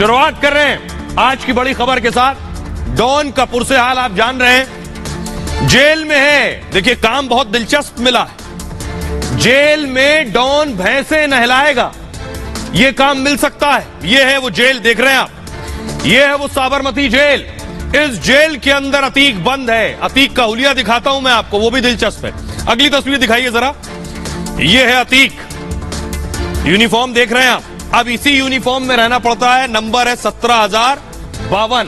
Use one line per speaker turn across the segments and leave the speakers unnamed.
शुरुआत कर रहे हैं आज की बड़ी खबर के साथ। डॉन का पुरसे हाल आप जान रहे हैं, जेल में है। देखिए काम बहुत दिलचस्प मिला है। जेल में डॉन भैंसे नहलाएगा, यह काम मिल सकता है। यह है वो जेल, देख रहे हैं आप, यह है वो साबरमती जेल। इस जेल के अंदर अतीक बंद है। अतीक का हुलिया दिखाता हूं मैं आपको, वो भी दिलचस्प है। अगली तस्वीर दिखाइए जरा। यह है अतीक, यूनिफॉर्म देख रहे हैं आप। अब इसी यूनिफॉर्म में रहना पड़ता है। नंबर है 17,052।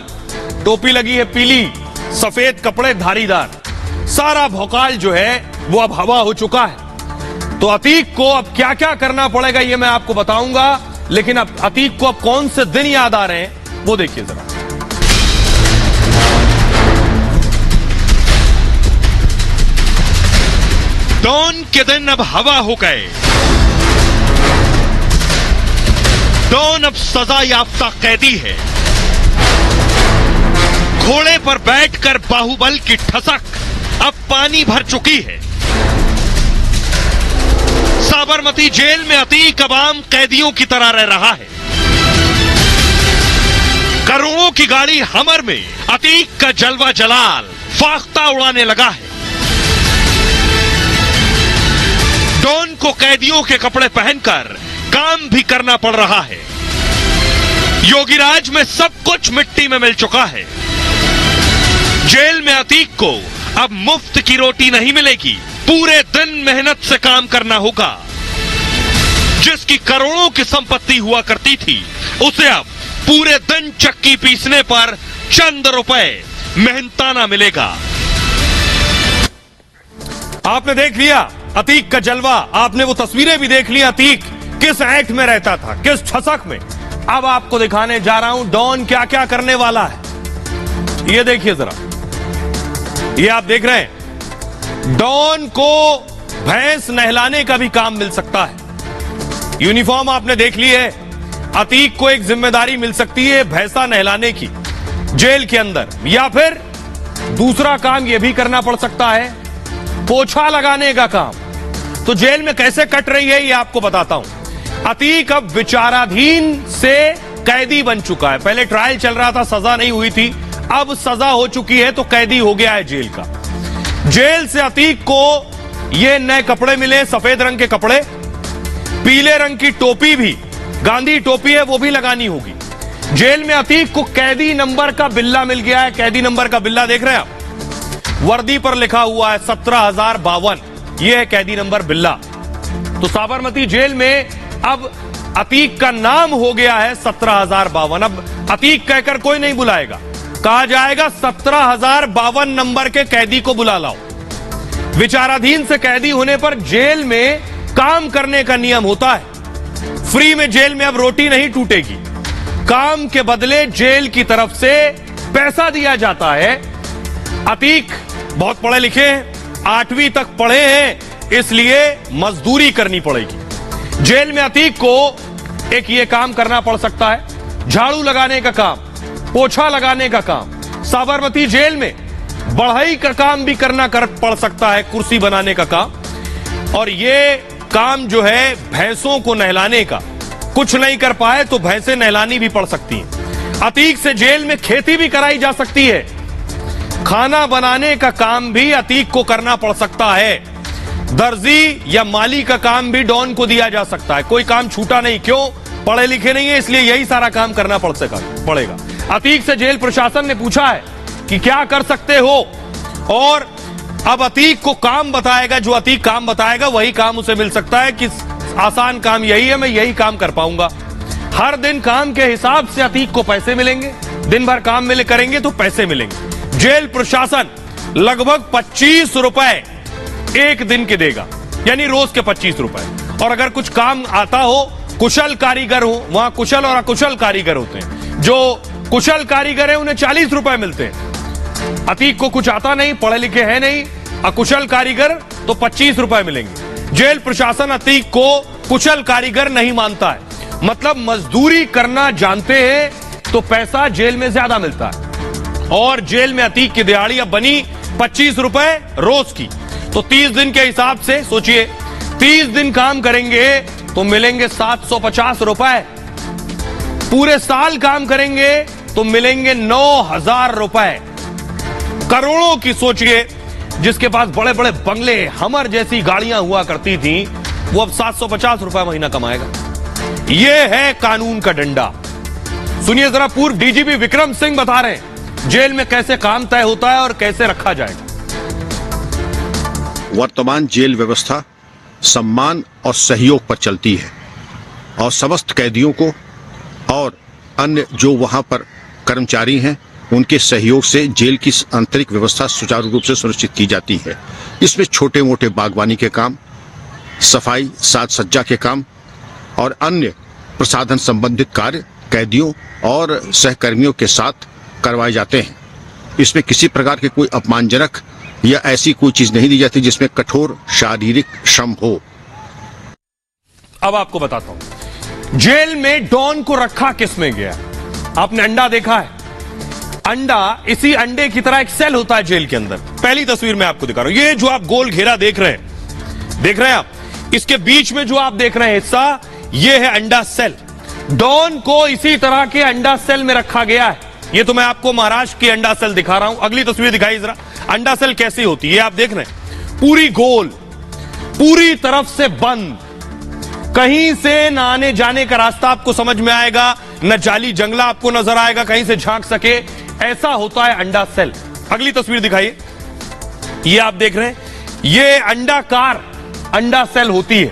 टोपी लगी है पीली, सफेद कपड़े धारीदार। सारा भौकाल जो है वो अब हवा हो चुका है। तो अतीक को अब क्या क्या करना पड़ेगा ये मैं आपको बताऊंगा, लेकिन अब अतीक को अब कौन से दिन याद आ रहे हैं वो देखिए जरा।
डॉन के दिन अब हवा हो गए। डॉन अब सजा याफ्ता कैदी है। घोड़े पर बैठकर बाहुबल की ठसक अब पानी भर चुकी है। साबरमती जेल में अतीक अब आम कैदियों की तरह रह रहा है। करोड़ों की गाड़ी हमर में अतीक का जलवा जलाल फाख्ता उड़ाने लगा है। डॉन को कैदियों के कपड़े पहनकर काम भी करना पड़ रहा है। योगीराज में सब कुछ मिट्टी में मिल चुका है। जेल में अतीक को अब मुफ्त की रोटी नहीं मिलेगी, पूरे दिन मेहनत से काम करना होगा। जिसकी करोड़ों की संपत्ति हुआ करती थी, उसे अब पूरे दिन चक्की पीसने पर चंद रुपए मेहनताना मिलेगा।
आपने देख लिया अतीक का जलवा, आपने वो तस्वीरें भी देख ली। अतीक किस ऐठ में रहता था, किस ठसक में। अब आपको दिखाने जा रहा हूं डॉन क्या क्या करने वाला है। ये देखिए जरा, ये आप देख रहे हैं, डॉन को भैंस नहलाने का भी काम मिल सकता है। यूनिफॉर्म आपने देख ली है। अतीक को एक जिम्मेदारी मिल सकती है भैंसा नहलाने की जेल के अंदर, या फिर दूसरा काम यह भी करना पड़ सकता है, पोछा लगाने का काम। तो जेल में कैसे कट रही है ये आपको बताता हूं। अतीक अब विचाराधीन से कैदी बन चुका है। पहले ट्रायल चल रहा था, सजा नहीं हुई थी, अब सजा हो चुकी है तो कैदी हो गया है जेल का। जेल से अतीक को ये नए कपड़े मिले, सफेद रंग के कपड़े, पीले रंग की टोपी भी, गांधी टोपी है, वो भी लगानी होगी। जेल में अतीक को कैदी नंबर का बिल्ला मिल गया है। कैदी नंबर का बिल्ला देख रहे हैं आप, वर्दी पर लिखा हुआ है 17,052। यह है कैदी नंबर बिल्ला। तो साबरमती जेल में अब अतीक का नाम हो गया है 17,052। अब अतीक कहकर कोई नहीं बुलाएगा, कहा जाएगा 17,052 नंबर के कैदी को बुला लाओ। विचाराधीन से कैदी होने पर जेल में काम करने का नियम होता है। फ्री में जेल में अब रोटी नहीं टूटेगी, काम के बदले जेल की तरफ से पैसा दिया जाता है। अतीक बहुत पढ़े लिखे हैं, 8वीं तक पढ़े हैं, इसलिए मजदूरी करनी पड़ेगी। जेल में अतीक को एक ये काम करना पड़ सकता है, झाड़ू लगाने का काम, पोछा लगाने का काम। साबरमती जेल में बढ़ई का काम भी करना पड़ सकता है, कुर्सी बनाने का काम। और ये काम जो है भैंसों को नहलाने का, कुछ नहीं कर पाए तो भैंसें नहलानी भी पड़ सकती हैं। अतीक से जेल में खेती भी कराई जा सकती है। खाना बनाने का काम भी अतीक को करना पड़ सकता है। दर्जी या माली का काम भी डॉन को दिया जा सकता है। कोई काम छूटा नहीं, क्यों? पढ़े लिखे नहीं है, इसलिए यही सारा काम करना पड़ेगा। अतीक से जेल प्रशासन ने पूछा है कि क्या कर सकते हो, और अब अतीक को काम बताएगा। जो अतीक काम बताएगा वही काम उसे मिल सकता है कि आसान काम यही है, मैं यही काम कर पाऊंगा। हर दिन काम के हिसाब से अतीक को पैसे मिलेंगे। दिन भर काम करेंगे तो पैसे मिलेंगे। जेल प्रशासन लगभग 25 रुपए एक दिन के देगा, यानी रोज के 25 रुपए। और अगर कुछ काम आता हो, कुशल कारीगर हो, वहां कुशल और अकुशल कारीगर होते हैं। जो कुशल कारीगर है उन्हें 40 रुपए मिलते हैं। अतीक को कुछ आता नहीं, पढ़े लिखे हैं नहीं, अकुशल कारीगर, तो 25 रुपए मिलेंगे। जेल प्रशासन अतीक को कुशल कारीगर नहीं मानता है, मतलब मजदूरी करना जानते हैं तो पैसा जेल में ज्यादा मिलता है। और जेल में अतीक की दिहाड़ी अब बनी 25 रुपए रोज की। तो 30 दिन के हिसाब से सोचिए, 30 दिन काम करेंगे तो मिलेंगे 750 रुपए पूरे साल काम करेंगे तो मिलेंगे 9,000 रुपए। करोड़ों की सोचिए, जिसके पास बड़े बड़े बंगले, हमर जैसी गाड़ियां हुआ करती थी, वो अब 750 रुपए महीना कमाएगा। यह है कानून का डंडा। सुनिए जरा, पूर्व डीजीपी विक्रम सिंह बता रहे हैं जेल में कैसे काम तय होता है और कैसे रखा जाएगा।
वर्तमान जेल व्यवस्था सम्मान और सहयोग पर चलती है और समस्त कैदियों को और अन्य जो वहां पर कर्मचारी हैं उनके सहयोग से जेल की आंतरिक व्यवस्था सुचारू रूप से सुनिश्चित की जाती है। इसमें छोटे मोटे बागवानी के काम, सफाई, साज सज्जा के काम और अन्य प्रसाधन संबंधित कार्य कैदियों और सहकर्मियों के साथ करवाए जाते हैं। इसमें किसी प्रकार के कोई अपमानजनक या ऐसी कोई चीज नहीं दी जाती जिसमें कठोर शारीरिक श्रम हो।
अब आपको बताता हूं जेल में डॉन को रखा किसमें गया। आपने अंडा देखा है? अंडा, इसी अंडे की तरह एक सेल होता है जेल के अंदर। पहली तस्वीर में आपको दिखा रहा हूं। ये जो आप गोल घेरा देख रहे हैं आप, इसके बीच में जो आप देख रहे हैं हिस्सा, ये है अंडा सेल। डॉन को इसी तरह के अंडा सेल में रखा गया है। ये तो मैं आपको महाराष्ट्र की अंडा सेल दिखा रहा हूं। अगली तस्वीर दिखाई जरा, अंडा सेल कैसी होती है। आप देख रहे हैं पूरी गोल, पूरी तरफ से बंद, कहीं से न आने जाने का रास्ता आपको समझ में आएगा, न जाली जंगला आपको नजर आएगा कहीं से झांक सके। ऐसा होता है अंडा सेल। अगली तस्वीर दिखाइए। ये आप देख रहे हैं, ये अंडाकार अंडा सेल होती है।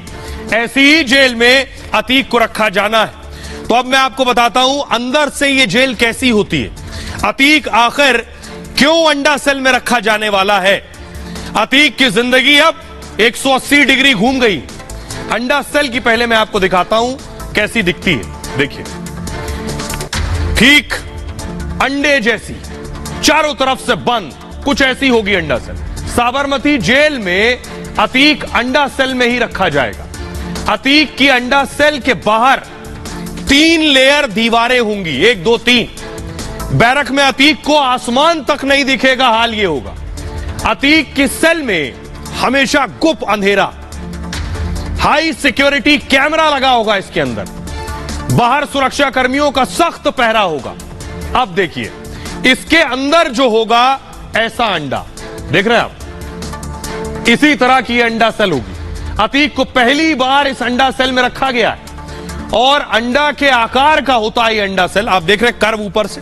ऐसी ही जेल में अतीक को रखा जाना है। तो अब मैं आपको बताता हूं अंदर से ये जेल कैसी होती है। अतीक आखिर क्यों अंडा सेल में रखा जाने वाला है? अतीक की जिंदगी अब 180 डिग्री घूम गई। अंडा सेल की पहले मैं आपको दिखाता हूं कैसी दिखती है। देखिए, ठीक अंडे जैसी, चारों तरफ से बंद, कुछ ऐसी होगी अंडा सेल। साबरमती जेल में अतीक अंडा सेल में ही रखा जाएगा। अतीक की अंडा सेल के बाहर 3 लेयर दीवारें होंगी, 1 2 3। बैरक में अतीक को आसमान तक नहीं दिखेगा। हाल यह होगा, अतीक की सेल में हमेशा गुप्त अंधेरा, हाई सिक्योरिटी कैमरा लगा होगा इसके अंदर। बाहर सुरक्षा कर्मियों का सख्त पहरा होगा। अब देखिए, इसके अंदर जो होगा ऐसा अंडा, देख रहे हैं आप, इसी तरह की अंडा सेल होगी। अतीक को पहली बार इस अंडा सेल में रखा गया है और अंडा के आकार का होता है ये अंडा सेल। आप देख रहे हैं कर्व ऊपर से,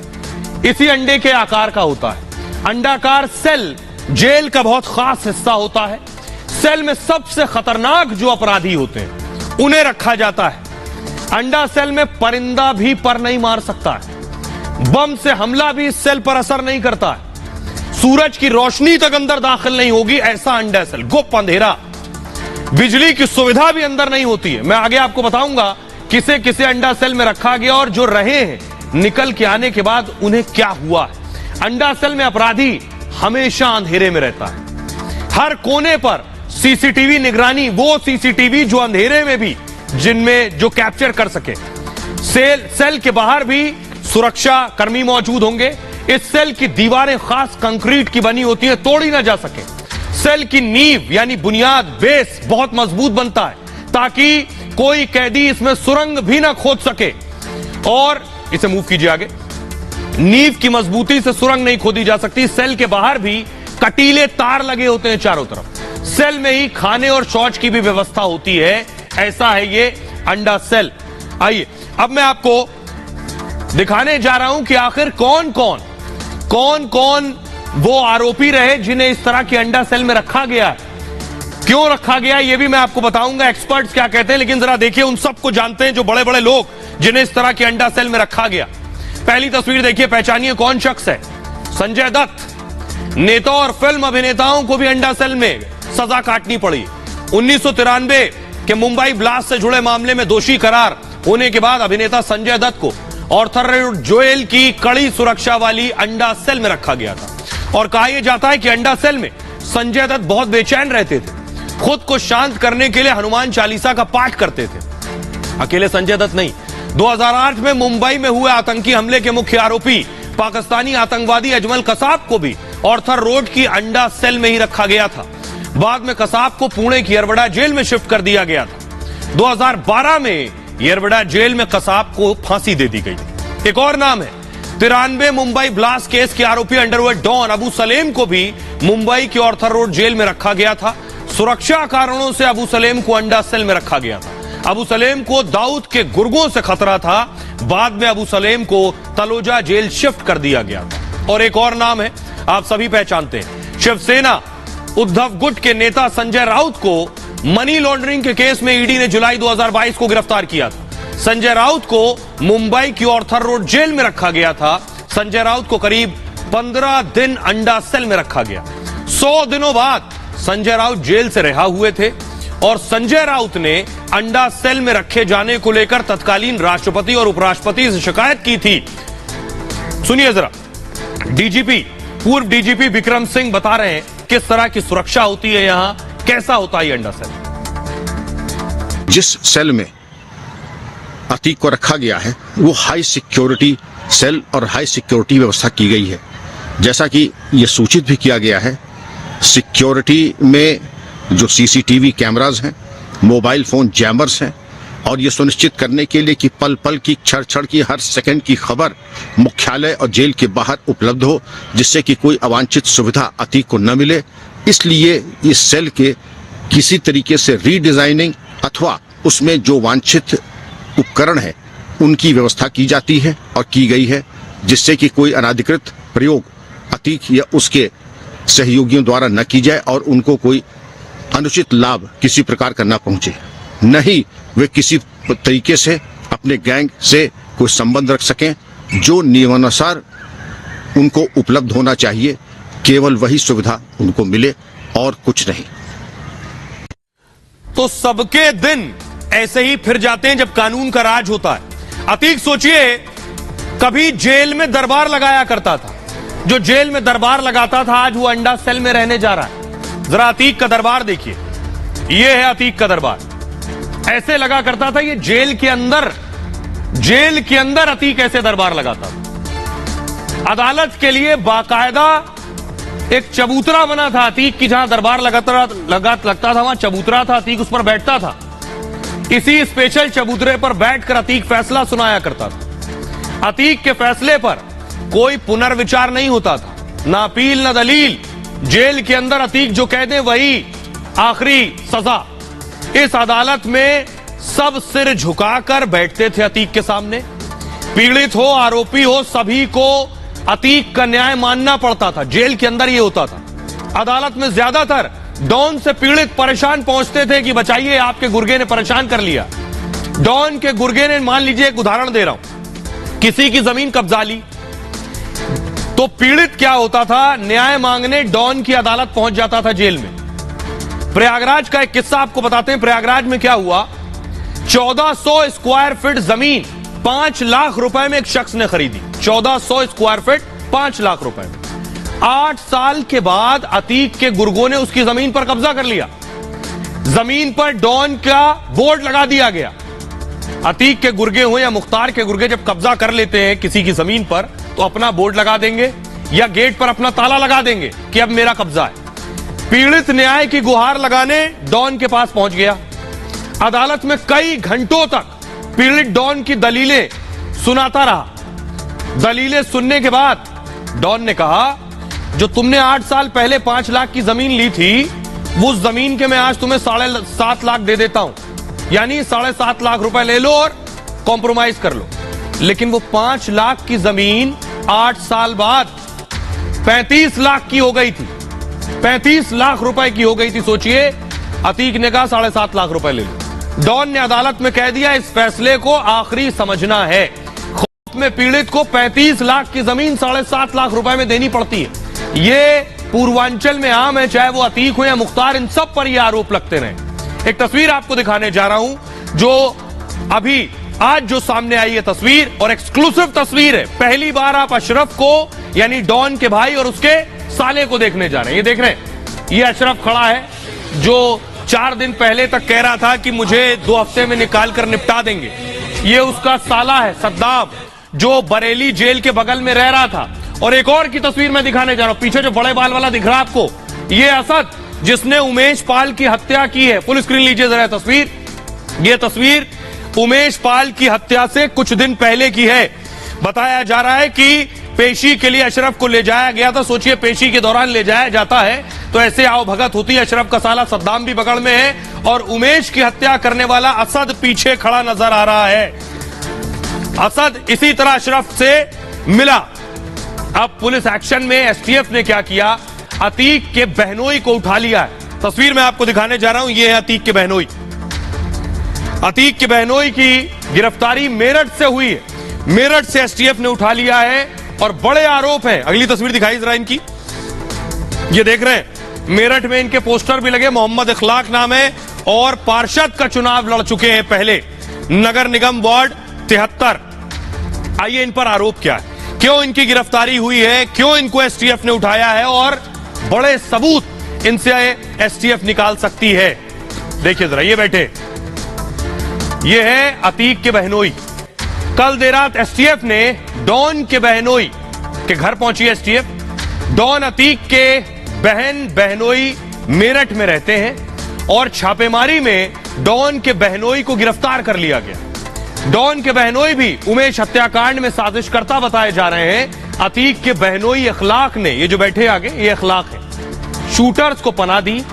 इसी अंडे के आकार का होता है। अंडाकार सेल जेल का बहुत खास हिस्सा होता है। सेल में सबसे खतरनाक जो अपराधी होते हैं उन्हें रखा जाता है। अंडा सेल में परिंदा भी पर नहीं मार सकता है। बम से हमला भी इस सेल पर असर नहीं करता है। सूरज की रोशनी तक अंदर दाखिल नहीं होगी, ऐसा अंडा सेल, गुप्त अंधेरा। बिजली की सुविधा भी अंदर नहीं होती है। मैं आगे आपको बताऊंगा किसे किसे अंडा सेल में रखा गया और जो रहे हैं निकल के आने के बाद उन्हें क्या हुआ है। अंडा सेल में अपराधी हमेशा अंधेरे में रहता है। हर कोने पर सीसीटीवी निगरानी, वो सीसीटीवी जो अंधेरे में भी जिनमें जो कैप्चर कर सके। सेल के बाहर भी सुरक्षा कर्मी मौजूद होंगे। इस सेल की दीवारें खास कंक्रीट की बनी होती है, तोड़ी ना जा सके। सेल की नींव यानी बुनियाद, बेस बहुत मजबूत बनता है ताकि कोई कैदी इसमें सुरंग भी ना खोद सके। और इसे मूव कीजिए आगे। नींव की मजबूती से सुरंग नहीं खोदी जा सकती। सेल के बाहर भी कटीले तार लगे होते हैं चारों तरफ। सेल में ही खाने और शौच की भी व्यवस्था होती है। ऐसा है ये अंडा सेल। आइए अब मैं आपको दिखाने जा रहा हूं कि आखिर कौन कौन वो आरोपी रहे जिन्हें इस तरह के अंडा सेल में रखा गया है। क्यों रखा गया ये भी मैं आपको बताऊंगा, एक्सपर्ट्स क्या कहते हैं। लेकिन जरा देखिए, उन सबको जानते हैं जो बड़े बड़े लोग जिन्हें इस तरह के अंडा सेल में रखा गया। पहली तस्वीर देखिए, पहचानिए कौन शख्स है। संजय दत्त। नेता और फिल्म अभिनेताओं को भी अंडा सेल में सजा काटनी पड़ी। 1993 के मुंबई ब्लास्ट से जुड़े मामले में दोषी करार होने के बाद अभिनेता संजय दत्त को ऑर्थर रोड जेल की कड़ी सुरक्षा वाली अंडा सेल में रखा गया था। और कहा यह जाता है कि अंडा सेल में संजय दत्त बहुत बेचैन रहते थे। खुद को शांत करने के लिए हनुमान चालीसा का पाठ करते थे। अकेले संजय दत्त नहीं, 2008 में मुंबई में हुए आतंकी हमले के मुख्य आरोपी पाकिस्तानी आतंकवादी अजमल कसाब को भी ऑर्थर रोड की अंडा सेल में ही रखा गया था। बाद में कसाब को पुणे की येरवडा जेल में शिफ्ट कर दिया गया था। 2012 में येरवडा जेल में कसाब को फांसी दे दी गई। एक और नाम है 93 मुंबई ब्लास्ट केस के आरोपी अंडरवर्ल्ड डॉन अबू सलेम को भी मुंबई के ऑर्थर रोड जेल में रखा गया था। सुरक्षा कारणों से अबू सलेम को अंडा सेल में रखा गया था। अबू सलेम को दाऊद के गुर्गों से खतरा था। बाद में अबू सलेम को तलोजा जेल शिफ्ट कर दिया गया था। और एक और नाम है, आप सभी पहचानते हैं, शिवसेना उद्धव गुट के नेता संजय राउत को मनी लॉन्ड्रिंग के केस में ईडी ने जुलाई 2022 को गिरफ्तार किया था। संजय राउत को मुंबई की ऑर्थर रोड जेल में रखा गया था। संजय राउत को करीब 15 दिन अंडा सेल में रखा गया। 100 दिनों बाद संजय राउत जेल से रिहा हुए थे और संजय राउत ने अंडा सेल में रखे जाने को लेकर तत्कालीन राष्ट्रपति और उपराष्ट्रपति से शिकायत की थी। सुनिए जरा, पूर्व डीजीपी विक्रम सिंह बता रहे हैं किस तरह की सुरक्षा होती है यहां, कैसा होता है अंडा सेल।
जिस सेल में अतीक को रखा गया है वो हाई सिक्योरिटी सेल और हाई सिक्योरिटी व्यवस्था की गई है। जैसा कि यह सूचित भी किया गया है, सिक्योरिटी में जो सीसीटीवी कैमरास हैं, मोबाइल फोन जैमर्स हैं और यह सुनिश्चित करने के लिए कि पल पल की क्षण की हर सेकंड की खबर मुख्यालय और जेल के बाहर उपलब्ध हो, जिससे कि कोई अवांछित सुविधा अतीक को न मिले। इसलिए इस सेल के किसी तरीके से रीडिजाइनिंग अथवा उसमें जो वांछित उपकरण है उनकी व्यवस्था की जाती है और की गई है, जिससे कि कोई अनाधिकृत प्रयोग अतीक या उसके सहयोगियों द्वारा न की जाए और उनको कोई अनुचित लाभ किसी प्रकार का न पहुंचे, नहीं वे किसी तरीके से अपने गैंग से कोई संबंध रख सकें। जो नियमानुसार उनको उपलब्ध होना चाहिए केवल वही सुविधा उनको मिले और कुछ नहीं।
तो सबके दिन ऐसे ही फिर जाते हैं जब कानून का राज होता है। अतीक सोचिए, कभी जेल में दरबार लगाया करता था, जो जेल में दरबार लगाता था आज वो अंडा सेल में रहने जा रहा है। जरा अतीक का दरबार देखिए, ये है अतीक का दरबार। ऐसे लगा करता था ये जेल के अंदर अतीक ऐसे दरबार लगाता था। अदालत के लिए बाकायदा एक चबूतरा बना था अतीक की, जहां दरबार लगता था वहां चबूतरा था, अतीक उस पर बैठता था। इसी स्पेशल चबूतरे पर बैठकर अतीक फैसला सुनाया करता था। अतीक के फैसले पर कोई पुनर्विचार नहीं होता था, ना अपील ना दलील। जेल के अंदर अतीक जो कह दे वही आखिरी सजा। इस अदालत में सब सिर झुकाकर बैठते थे अतीक के सामने। पीड़ित हो आरोपी हो सभी को अतीक का न्याय मानना पड़ता था। जेल के अंदर यह होता था। अदालत में ज्यादातर डॉन से पीड़ित परेशान पहुंचते थे कि बचाइए आपके गुर्गे ने परेशान कर लिया। डॉन के गुर्गे ने, मान लीजिए एक उदाहरण दे रहा हूं, किसी की जमीन कब्जा ली तो पीड़ित क्या होता था, न्याय मांगने डॉन की अदालत पहुंच जाता था जेल में। प्रयागराज का एक किस्सा आपको बताते हैं। प्रयागराज में क्या हुआ, 1400 स्क्वायर फीट जमीन 5 लाख रुपए में एक शख्स ने खरीदी। 1400 स्क्वायर फीट 5 लाख रुपए में। 8 साल के बाद अतीक के गुर्गों ने उसकी जमीन पर कब्जा कर लिया। जमीन पर डॉन का बोर्ड लगा दिया गया। अतीक के गुर्गे हो या मुख्तार के गुर्गे जब कब्जा कर लेते हैं किसी की जमीन पर तो अपना बोर्ड लगा देंगे या गेट पर अपना ताला लगा देंगे कि अब मेरा कब्जा है। पीड़ित न्याय की गुहार लगाने डॉन के पास पहुंच गया। अदालत में कई घंटों तक पीड़ित डॉन की दलीलें सुनाता रहा। दलीलें सुनने के बाद डॉन ने कहा, जो तुमने 8 साल पहले 5 लाख की जमीन ली थी, वो उस जमीन के मैं आज तुम्हें 7.5 लाख दे देता हूं, यानी 7.5 लाख रुपए ले लो और कॉम्प्रोमाइज कर लो। लेकिन वो 5 लाख की जमीन 8 साल बाद 35 लाख की हो गई थी। 35 लाख रुपए की हो गई थी। सोचिए, अतीक ने कहा 7.5 लाख रुपए ले लो। डॉन ने अदालत में कह दिया इस फैसले को आखिरी समझना है। खौफ में पीड़ित को 35 लाख की जमीन 7.5 लाख रुपए में देनी पड़ती है। ये पूर्वांचल में आम है, चाहे वो अतीक हो या मुख्तार, इन सब पर ये आरोप लगते रहे। एक तस्वीर आपको दिखाने जा रहा हूं जो अभी आज जो सामने आई है तस्वीर, और एक्सक्लूसिव तस्वीर है। पहली बार आप अशरफ को यानी डॉन के भाई और उसके साले को देखने जा रहे हैं। ये देख रहे हैं, ये अशरफ खड़ा है जो 4 दिन पहले तक कह रहा था कि मुझे 2 हफ्ते में निकाल कर निपटा देंगे। ये उसका साला है सद्दाम, जो बरेली जेल के बगल में रह रहा था। और एक और की तस्वीर मैं दिखाने जा रहा हूं, पीछे जो बड़े बाल वाला दिख रहा है आपको, ये असद जिसने उमेश पाल की हत्या की है। फुल स्क्रीन लीजिए जरा तस्वीर। ये तस्वीर उमेश पाल की हत्या से कुछ दिन पहले की है। बताया जा रहा है कि पेशी के लिए अशरफ को ले जाया गया था। सोचिए, पेशी के दौरान ले जाया जाता है तो ऐसे आओ भगत होती है। अशरफ का साला सद्दाम भी बगल में है और उमेश की हत्या करने वाला असद पीछे खड़ा नजर आ रहा है। असद इसी तरह अशरफ से मिला। अब पुलिस एक्शन में एसटीएफ ने क्या किया, अतीक के बहनोई को उठा लिया है। तस्वीर में आपको दिखाने जा रहा हूं, यह है अतीक के बहनोई। अतीक के बहनोई की गिरफ्तारी मेरठ से हुई है। मेरठ से एसटीएफ ने उठा लिया है और बड़े आरोप हैं। अगली तस्वीर दिखाई जरा इनकी, ये देख रहे हैं, मेरठ में इनके पोस्टर भी लगे। मोहम्मद इखलाक नाम है और पार्षद का चुनाव लड़ चुके हैं पहले, नगर निगम वार्ड 73। आइए इन पर आरोप क्या है, क्यों इनकी गिरफ्तारी हुई है, क्यों इनको एसटीएफ ने उठाया है और बड़े सबूत इनसे एसटीएफ निकाल सकती है। देखिए जरा, ये बैठे, ये है अतीक के बहनोई। कल देर रात एसटीएफ ने डॉन के बहनोई के घर पहुंची। एसटीएफ डॉन अतीक के बहन बहनोई मेरठ में रहते हैं और छापेमारी में डॉन के बहनोई को गिरफ्तार कर लिया गया। डॉन के बहनोई भी उमेश हत्याकांड में साजिशकर्ता बताए जा रहे हैं। अतीक के बहनोई इखलाक ने, ये जो बैठे आगे, ये इखलाक है, शूटर्स को पनाह दी।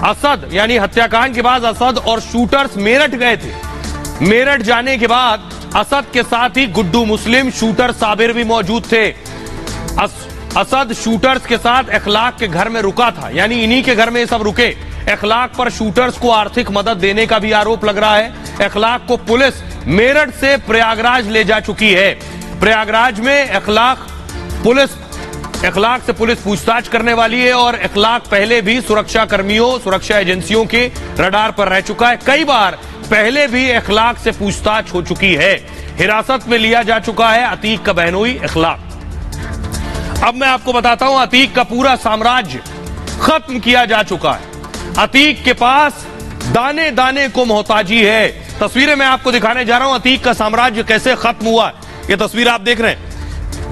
असद यानी हत्याकांड के बाद असद और शूटर्स मेरठ गए थे। मेरठ जाने के बाद असद के साथ ही गुड्डू मुस्लिम, शूटर साबिर भी मौजूद थे। असद शूटर्स के साथ इखलाक के घर में रुका था, यानी इन्हीं के घर में ये सब रुके। इखलाक पर शूटर्स को आर्थिक मदद देने का भी आरोप लग रहा है। इखलाक को पुलिस मेरठ से प्रयागराज ले जा चुकी है। प्रयागराज में इखलाक से पुलिस पूछताछ करने वाली है और इखलाक पहले भी सुरक्षा कर्मियों, सुरक्षा एजेंसियों के रडार पर रह चुका है। कई बार पहले भी इखलाक से पूछताछ हो चुकी है। हिरासत में लिया जा चुका है अतीक का बहनोई इखलाक। अब मैं आपको बताता हूं, अतीक का पूरा साम्राज्य खत्म किया जा चुका है। अतीक के पास दाने दाने को मोहताजी है। तस्वीरें मैं आपको दिखाने जा रहा हूं, अतीक का साम्राज्य कैसे खत्म हुआ। ये तस्वीर आप देख रहे हैं,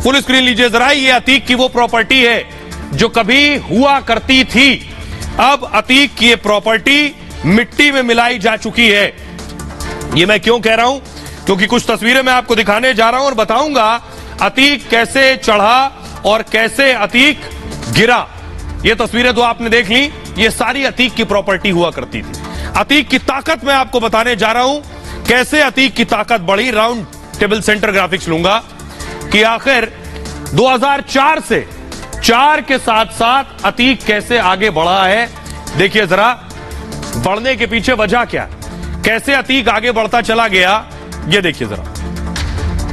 फुल स्क्रीन लीजिए जरा। ये अतीक की वो प्रॉपर्टी है जो कभी हुआ करती थी। अब अतीक की ये प्रॉपर्टी मिट्टी में मिलाई जा चुकी है। ये मैं क्यों कह रहा हूं, क्योंकि कुछ तस्वीरें मैं आपको दिखाने जा रहा हूं और बताऊंगा अतीक कैसे चढ़ा और कैसे अतीक गिरा। ये तस्वीरें तो आपने देख ली, ये सारी अतीक की प्रॉपर्टी हुआ करती थी। अतीक की ताकत मैं आपको बताने जा रहा हूं, कैसे अतीक की ताकत बढ़ी। राउंड टेबल सेंटर ग्राफिक्स लूंगा कि आखिर 2004 से 4 के साथ साथ अतीक कैसे आगे बढ़ा है। देखिए जरा, बढ़ने के पीछे वजह क्या, कैसे अतीक आगे बढ़ता चला गया, ये देखिए जरा।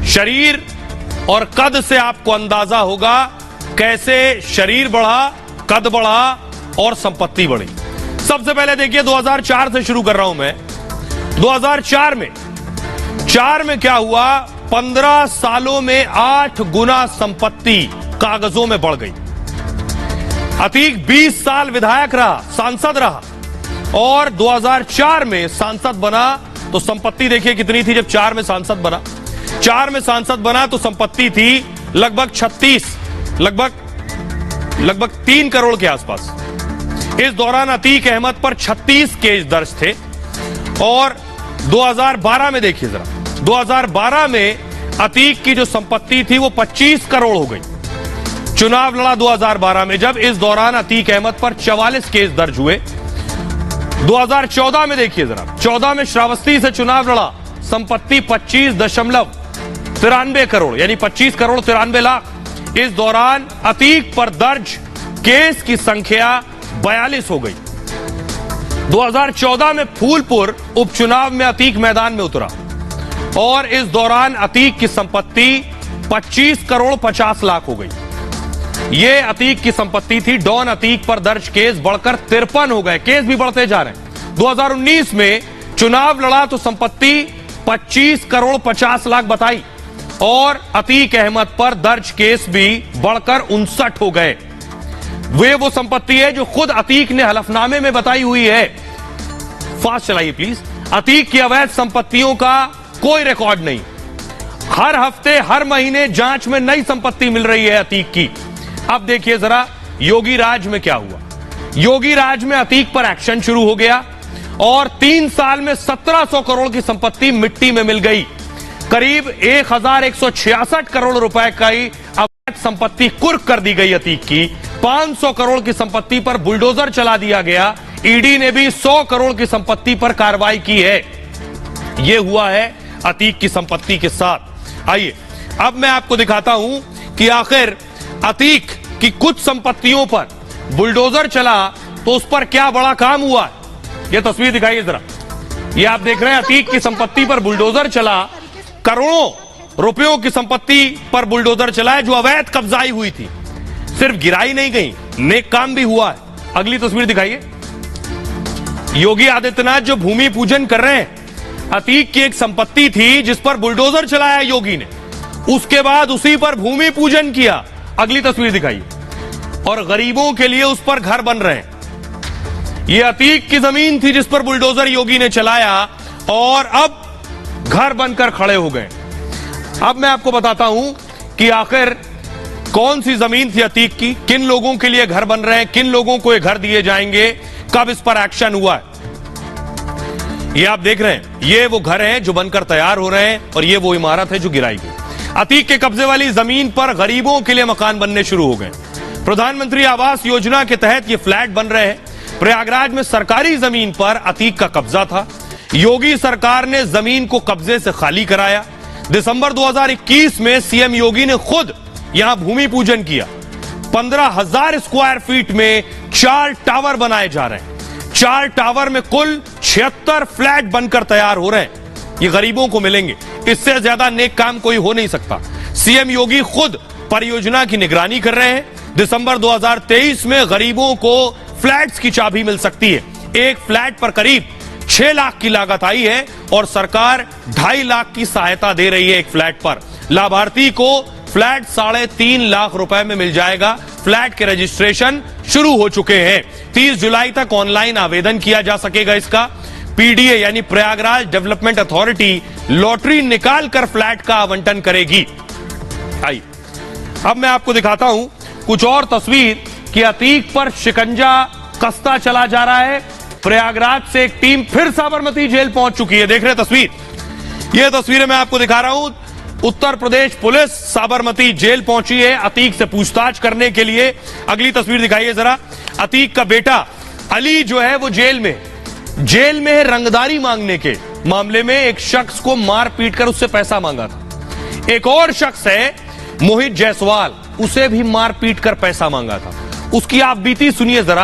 शरीर और कद से आपको अंदाजा होगा कैसे शरीर बढ़ा, कद बढ़ा और संपत्ति बढ़ी। सबसे पहले देखिए 2004 से शुरू कर रहा हूं मैं। 2004 में क्या हुआ, 15 सालों में 8 गुना संपत्ति कागजों में बढ़ गई। अतीक 20 साल विधायक रहा, सांसद रहा और 2004 में सांसद बना तो संपत्ति देखिए कितनी थी। जब 4 में सांसद बना, 4 में सांसद बना तो संपत्ति थी लगभग 36, लगभग 3 करोड़ के आसपास। इस दौरान अतीक अहमद पर 36 केस दर्ज थे। और 2012 में देखिए जरा, 2012 में अतीक की जो संपत्ति थी वो 25 करोड़ हो गई। चुनाव लड़ा 2012 में जब, इस दौरान अतीक अहमद पर 44 केस दर्ज हुए। 2014 में देखिए जरा, 14 में श्रावस्ती से चुनाव लड़ा, संपत्ति 25.93 करोड़, यानी 25 करोड़ 93 लाख। इस दौरान अतीक पर दर्ज केस की संख्या 42 हो गई। 2014 में फूलपुर उपचुनाव में अतीक मैदान में उतरा और इस दौरान अतीक की संपत्ति 25 करोड़ 50 लाख हो गई। यह अतीक की संपत्ति थी। डॉन अतीक पर दर्ज केस बढ़कर 53 हो गए, केस भी बढ़ते जा रहे हैं। 2019 में चुनाव लड़ा तो संपत्ति 25 करोड़ 50 लाख बताई और अतीक अहमद पर दर्ज केस भी बढ़कर 59 हो गए। वो संपत्ति है जो खुद अतीक ने हलफनामे में बताई हुई है। फास्ट चलाइए प्लीज। अतीक की अवैध संपत्तियों का कोई रिकॉर्ड नहीं। हर हफ्ते हर महीने जांच में नई संपत्ति मिल रही है अतीक की। अब देखिए जरा योगी राज में क्या हुआ। योगी राज में अतीक पर एक्शन शुरू हो गया और 3 साल में 1700 करोड़ की संपत्ति मिट्टी में मिल गई। करीब 1166 करोड़ रुपए की अवैध संपत्ति कुर्क कर दी गई अतीक की। 500 करोड़ की संपत्ति पर बुलडोजर चला दिया गया। ईडी ने भी 100 करोड़ की संपत्ति पर कार्रवाई की है। यह हुआ है अतीक की संपत्ति के साथ। आइए अब मैं आपको दिखाता हूं कि आखिर अतीक की कुछ संपत्तियों पर बुलडोजर चला तो उस पर क्या बड़ा काम हुआ है। यह तस्वीर दिखाइए जरा। ये आप देख रहे हैं अतीक की संपत्ति पर बुलडोजर चला। करोड़ों रुपयों की संपत्ति पर बुलडोजर चला है जो अवैध कब्जाई हुई थी। सिर्फ गिराई नहीं गई, नेक काम भी हुआ है। अगली तस्वीर दिखाइए। योगी आदित्यनाथ जो भूमि पूजन कर रहे हैं, अतीक की एक संपत्ति थी जिस पर बुलडोजर चलाया योगी ने, उसके बाद उसी पर भूमि पूजन किया। अगली तस्वीर दिखाइए। और गरीबों के लिए उस पर घर बन रहे हैं। यह अतीक की जमीन थी जिस पर बुलडोजर योगी ने चलाया और अब घर बनकर खड़े हो गए। अब मैं आपको बताता हूं कि आखिर कौन सी जमीन थी अतीक की, किन लोगों के लिए घर बन रहे हैं, किन लोगों को ये घर दिए जाएंगे, कब इस पर एक्शन हुआ है। ये आप देख रहे हैं, ये वो घर हैं जो बनकर तैयार हो रहे हैं और ये वो इमारत है जो गिराई गई। अतीक के कब्जे वाली जमीन पर गरीबों के लिए मकान बनने शुरू हो गए। प्रधानमंत्री आवास योजना के तहत ये फ्लैट बन रहे हैं। प्रयागराज में सरकारी जमीन पर अतीक का कब्जा था। योगी सरकार ने जमीन को कब्जे से खाली कराया। दिसंबर 2021 में सीएम योगी ने खुद यहां भूमि पूजन किया। 15,000 स्क्वायर फीट में 4 टावर बनाए जा रहे हैं। 4 टावर में कुल 76 फ्लैट बनकर तैयार हो रहे हैं। ये गरीबों को मिलेंगे। इससे ज्यादा नेक काम कोई हो नहीं सकता। सीएम योगी खुद परियोजना की निगरानी कर रहे हैं। दिसंबर 2023 में गरीबों को फ्लैट्स की चाबी मिल सकती है। एक फ्लैट पर करीब 6 लाख की लागत आई है और सरकार 2.5 लाख की सहायता दे रही है एक फ्लैट पर। लाभार्थी को फ्लैट 3.5 लाख रुपए में मिल जाएगा। फ्लैट के रजिस्ट्रेशन शुरू हो चुके हैं। 30 जुलाई तक ऑनलाइन आवेदन किया जा सकेगा इसका। पीडीए यानी प्रयागराज डेवलपमेंट अथॉरिटी लॉटरी निकाल कर फ्लैट का आवंटन करेगी। आइए अब मैं आपको दिखाता हूं कुछ और तस्वीर कि अतीक पर शिकंजा कसता चला जा रहा है। प्रयागराज से एक टीम फिर साबरमती जेल पहुंच चुकी है। देख रहे हैं तस्वीर। यह तस्वीरें मैं आपको दिखा रहा हूं। उत्तर प्रदेश पुलिस साबरमती जेल पहुंची है अतीक से पूछताछ करने के लिए। अगली तस्वीर दिखाइए जरा। अतीक का बेटा अली जो है वो जेल में है रंगदारी मांगने के मामले में। एक शख्स को मार पीट कर उससे पैसा मांगा था। एक और शख्स है मोहित जायसवाल, उसे भी मार पीट कर पैसा मांगा था। उसकी आप बीती सुनिए जरा,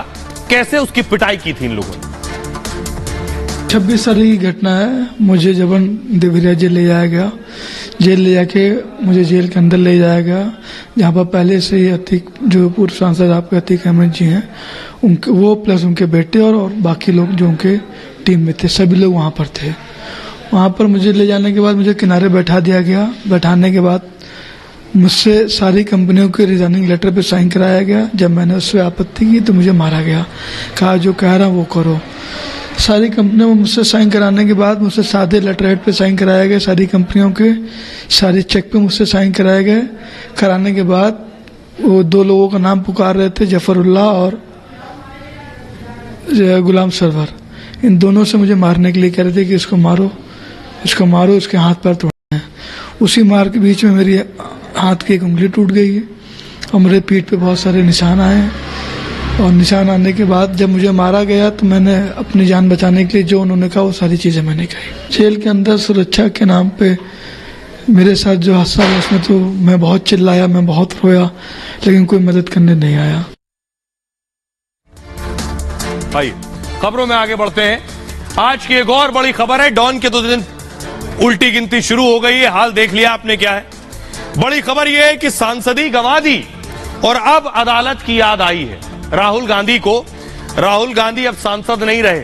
कैसे उसकी पिटाई की थी इन लोगों ने।
26 साल की घटना है। मुझे जबरन देवरिया जेल ले जाया गया। जेल ले जाके मुझे जेल के अंदर ले जाया गया, जहाँ पर पहले से ही अतीक जो पूर्व सांसद आपके अतीक अहमद जी हैं, उनके वो प्लस उनके बेटे और बाकी लोग जो उनके टीम में थे, सभी लोग वहाँ पर थे। वहाँ पर मुझे ले जाने के बाद मुझे किनारे बैठा दिया गया। बैठाने के बाद मुझसे सारी कंपनियों के रिजाइनिंग लेटर पे साइन कराया गया। जब मैंने उससे आपत्ति की तो मुझे मारा गया। कहा जो कह रहा वो करो। सारी कंपनियों में मुझसे साइन कराने के बाद मुझसे सादे लेटर हेड पे साइन कराए गए। सारी कंपनियों के सारे चेक पे मुझसे साइन कराए गए। कराने के बाद वो 2 लोगों का नाम पुकार रहे थे, जफरुल्लाह और गुलाम सरवर। इन दोनों से मुझे मारने के लिए कह रहे थे कि इसको मारो, इसके हाथ पैर तोड़ने हैं। उसी मार के बीच में मेरी हाथ की एक उंगली टूट गई है और मेरे पीठ पे बहुत सारे निशान आए हैं। और निशान आने के बाद जब मुझे मारा गया तो मैंने अपनी जान बचाने के लिए जो उन्होंने कहा वो सारी चीज़ें मैंने कही। जेल के अंदर सुरक्षा के नाम पे मेरे साथ जो हादसा हुआ उसमें तो मैं बहुत चिल्लाया, मैं बहुत रोया, लेकिन कोई मदद करने नहीं आया।
भाई खबरों में आगे बढ़ते हैं। आज की एक और बड़ी खबर है। डॉन के 2 दिन उल्टी गिनती शुरू हो गई है। हाल देख लिया आपने क्या है। बड़ी खबर यह है कि सांसदी गंवा दी और अब अदालत की याद आई है राहुल गांधी को। राहुल गांधी अब सांसद नहीं रहे,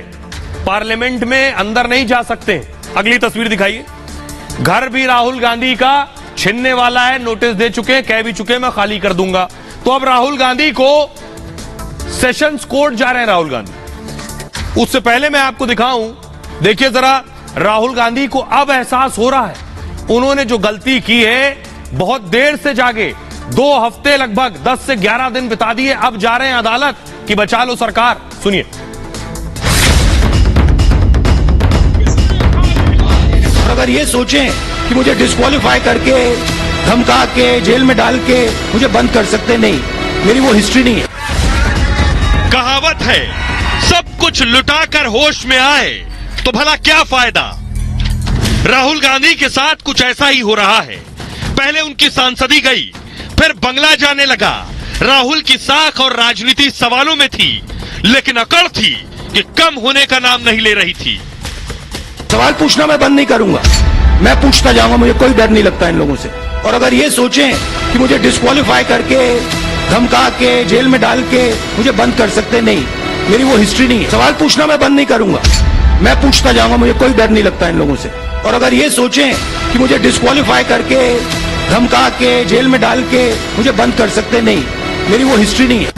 पार्लियामेंट में अंदर नहीं जा सकते। अगली तस्वीर दिखाइए। घर भी राहुल गांधी का छीनने वाला है। नोटिस दे चुके हैं, कह भी चुके हैं मैं खाली कर दूंगा। तो अब राहुल गांधी को सेशंस कोर्ट जा रहे हैं राहुल गांधी। उससे पहले मैं आपको दिखाऊं, देखिए जरा, राहुल गांधी को अब एहसास हो रहा है उन्होंने जो गलती की है। बहुत देर से जागे, 2 हफ्ते लगभग 10 से 11 दिन बिता दिए, अब जा रहे हैं अदालत कि बचा लो सरकार। सुनिए।
अगर ये सोचें कि मुझे डिस्क्वालीफाई करके, धमका के, जेल में डाल के मुझे बंद कर सकते, नहीं, मेरी वो हिस्ट्री नहीं है।
कहावत है, सब कुछ लुटाकर होश में आए तो भला क्या फायदा। राहुल गांधी के साथ कुछ ऐसा ही हो रहा है। पहले उनकी सांसदी गई, फिर बंगला जाने लगा। राहुल की साख और राजनीति सवालों में थी, लेकिन अकड़ थी कि कम होने का नाम नहीं ले रही थी।
सवाल पूछना मैं बंद नहीं करूंगा, मैं पूछता जाऊंगा, मुझे कोई डर नहीं लगता इन लोगों से। और अगर ये सोचें कि मुझे डिस्क्वालीफाई करके, धमका के, जेल में डाल के मुझे बंद कर सकते, नहीं, मेरी वो हिस्ट्री नहीं है। सवाल पूछना मैं बंद नहीं करूंगा, मैं पूछता जाऊंगा, मुझे कोई डर नहीं लगता इन लोगों से। और अगर ये सोचें कि मुझे डिस्क्वालीफाई करके, धमका के, जेल में डाल के मुझे बंद कर सकते, नहीं, मेरी वो हिस्ट्री नहीं है।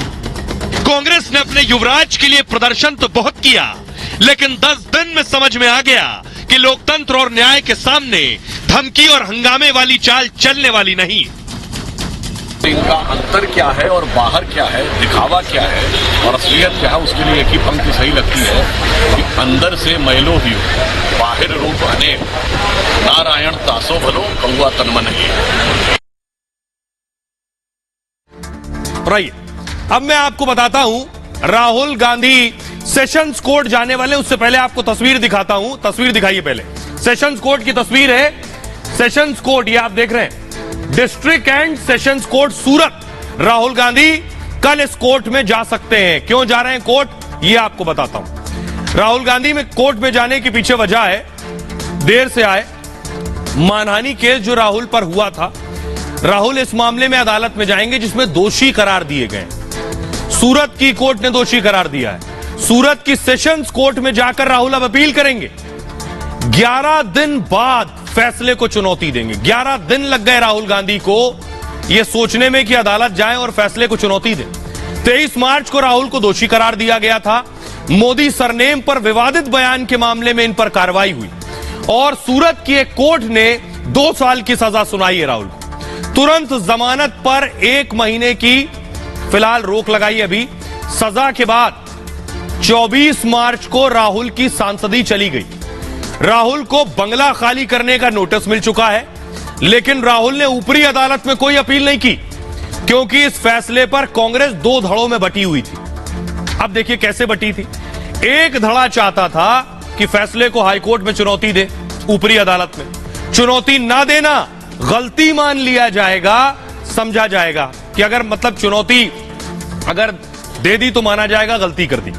कांग्रेस ने अपने युवराज के लिए प्रदर्शन तो बहुत किया, लेकिन 10 दिन में समझ में आ गया कि लोकतंत्र और न्याय के सामने धमकी और हंगामे वाली चाल चलने वाली नहीं।
इनका अंतर क्या है और बाहर क्या है, दिखावा क्या है और असलियत क्या है, उसके लिए एक ही पंक्ति सही लगती है कि अंदर से मैलो ही हो, बाहर रूप अनेक, नारायण तासो भलो कौआ तनमन ही।
राइट, अब मैं आपको बताता हूं राहुल गांधी सेशंस कोर्ट जाने वाले। उससे पहले आपको तस्वीर दिखाता हूं, तस्वीर दिखाइए पहले। सेशंस कोर्ट की तस्वीर है। सेशंस कोर्ट ये आप देख रहे हैं, डिस्ट्रिक्ट एंड सेशंस कोर्ट सूरत। राहुल गांधी कल इस कोर्ट में जा सकते हैं। क्यों जा रहे हैं कोर्ट, ये आपको बताता हूं। राहुल गांधी में कोर्ट में जाने के पीछे वजह है, देर से आए, मानहानि केस जो राहुल पर हुआ था, राहुल इस मामले में अदालत में जाएंगे जिसमें दोषी करार दिए गए। सूरत की कोर्ट ने दोषी करार दिया है। सूरत की सेशंस कोर्ट में जाकर राहुल अब अपील करेंगे। 11 दिन बाद फैसले को चुनौती देंगे। 11 दिन लग गए राहुल गांधी को यह सोचने में कि अदालत जाए और फैसले को चुनौती दें। 23 मार्च को राहुल को दोषी करार दिया गया था। मोदी सरनेम पर विवादित बयान के मामले में इन पर कार्रवाई हुई और सूरत की एक कोर्ट ने 2 साल की सजा सुनाई है राहुल को। तुरंत जमानत पर 1 महीने की फिलहाल रोक लगाई। अभी सजा के बाद 24 मार्च को राहुल की सांसदी चली गई। राहुल को बंगला खाली करने का नोटिस मिल चुका है, लेकिन राहुल ने ऊपरी अदालत में कोई अपील नहीं की क्योंकि इस फैसले पर कांग्रेस 2 धड़ों में बटी हुई थी। अब देखिए कैसे बटी थी। एक धड़ा चाहता था कि फैसले को हाईकोर्ट में चुनौती दे, ऊपरी अदालत में चुनौती ना देना, गलती मान लिया जाएगा, समझा जाएगा कि अगर मतलब चुनौती अगर दे दी तो माना जाएगा गलती कर दी।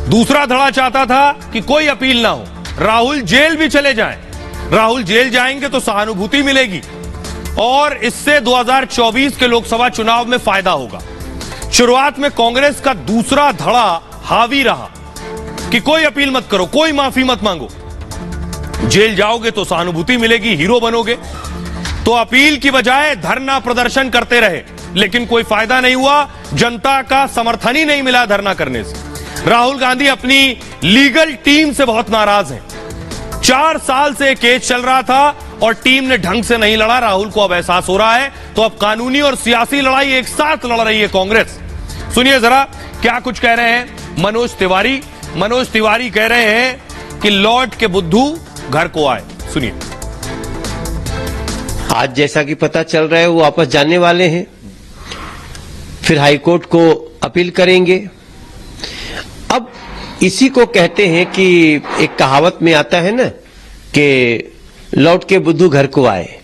दूसरा धड़ा चाहता था कि कोई अपील ना हो, राहुल जेल भी चले जाएं। राहुल जेल जाएंगे तो सहानुभूति मिलेगी और इससे 2024 के लोकसभा चुनाव में फायदा होगा। शुरुआत में कांग्रेस का दूसरा धड़ा हावी रहा कि कोई अपील मत करो, कोई माफी मत मांगो, जेल जाओगे तो सहानुभूति मिलेगी, हीरो बनोगे। तो अपील की बजाय धरना प्रदर्शन करते रहे, लेकिन कोई फायदा नहीं हुआ। जनता का समर्थन ही नहीं मिला धरना करने से। राहुल गांधी अपनी लीगल टीम से बहुत नाराज हैं। 4 साल से केस चल रहा था और टीम ने ढंग से नहीं लड़ा। राहुल को अब एहसास हो रहा है, तो अब कानूनी और सियासी लड़ाई एक साथ लड़ रही है कांग्रेस। सुनिए जरा क्या कुछ कह रहे हैं मनोज तिवारी। मनोज तिवारी कह रहे हैं कि लौट के बुद्धू घर को आए। सुनिए।
आज जैसा कि पता चल रहा है वो वापस जाने वाले हैं, फिर हाईकोर्ट को अपील करेंगे। अब इसी को कहते हैं कि एक कहावत में आता है ना कि लौट के बुद्धू घर को आए।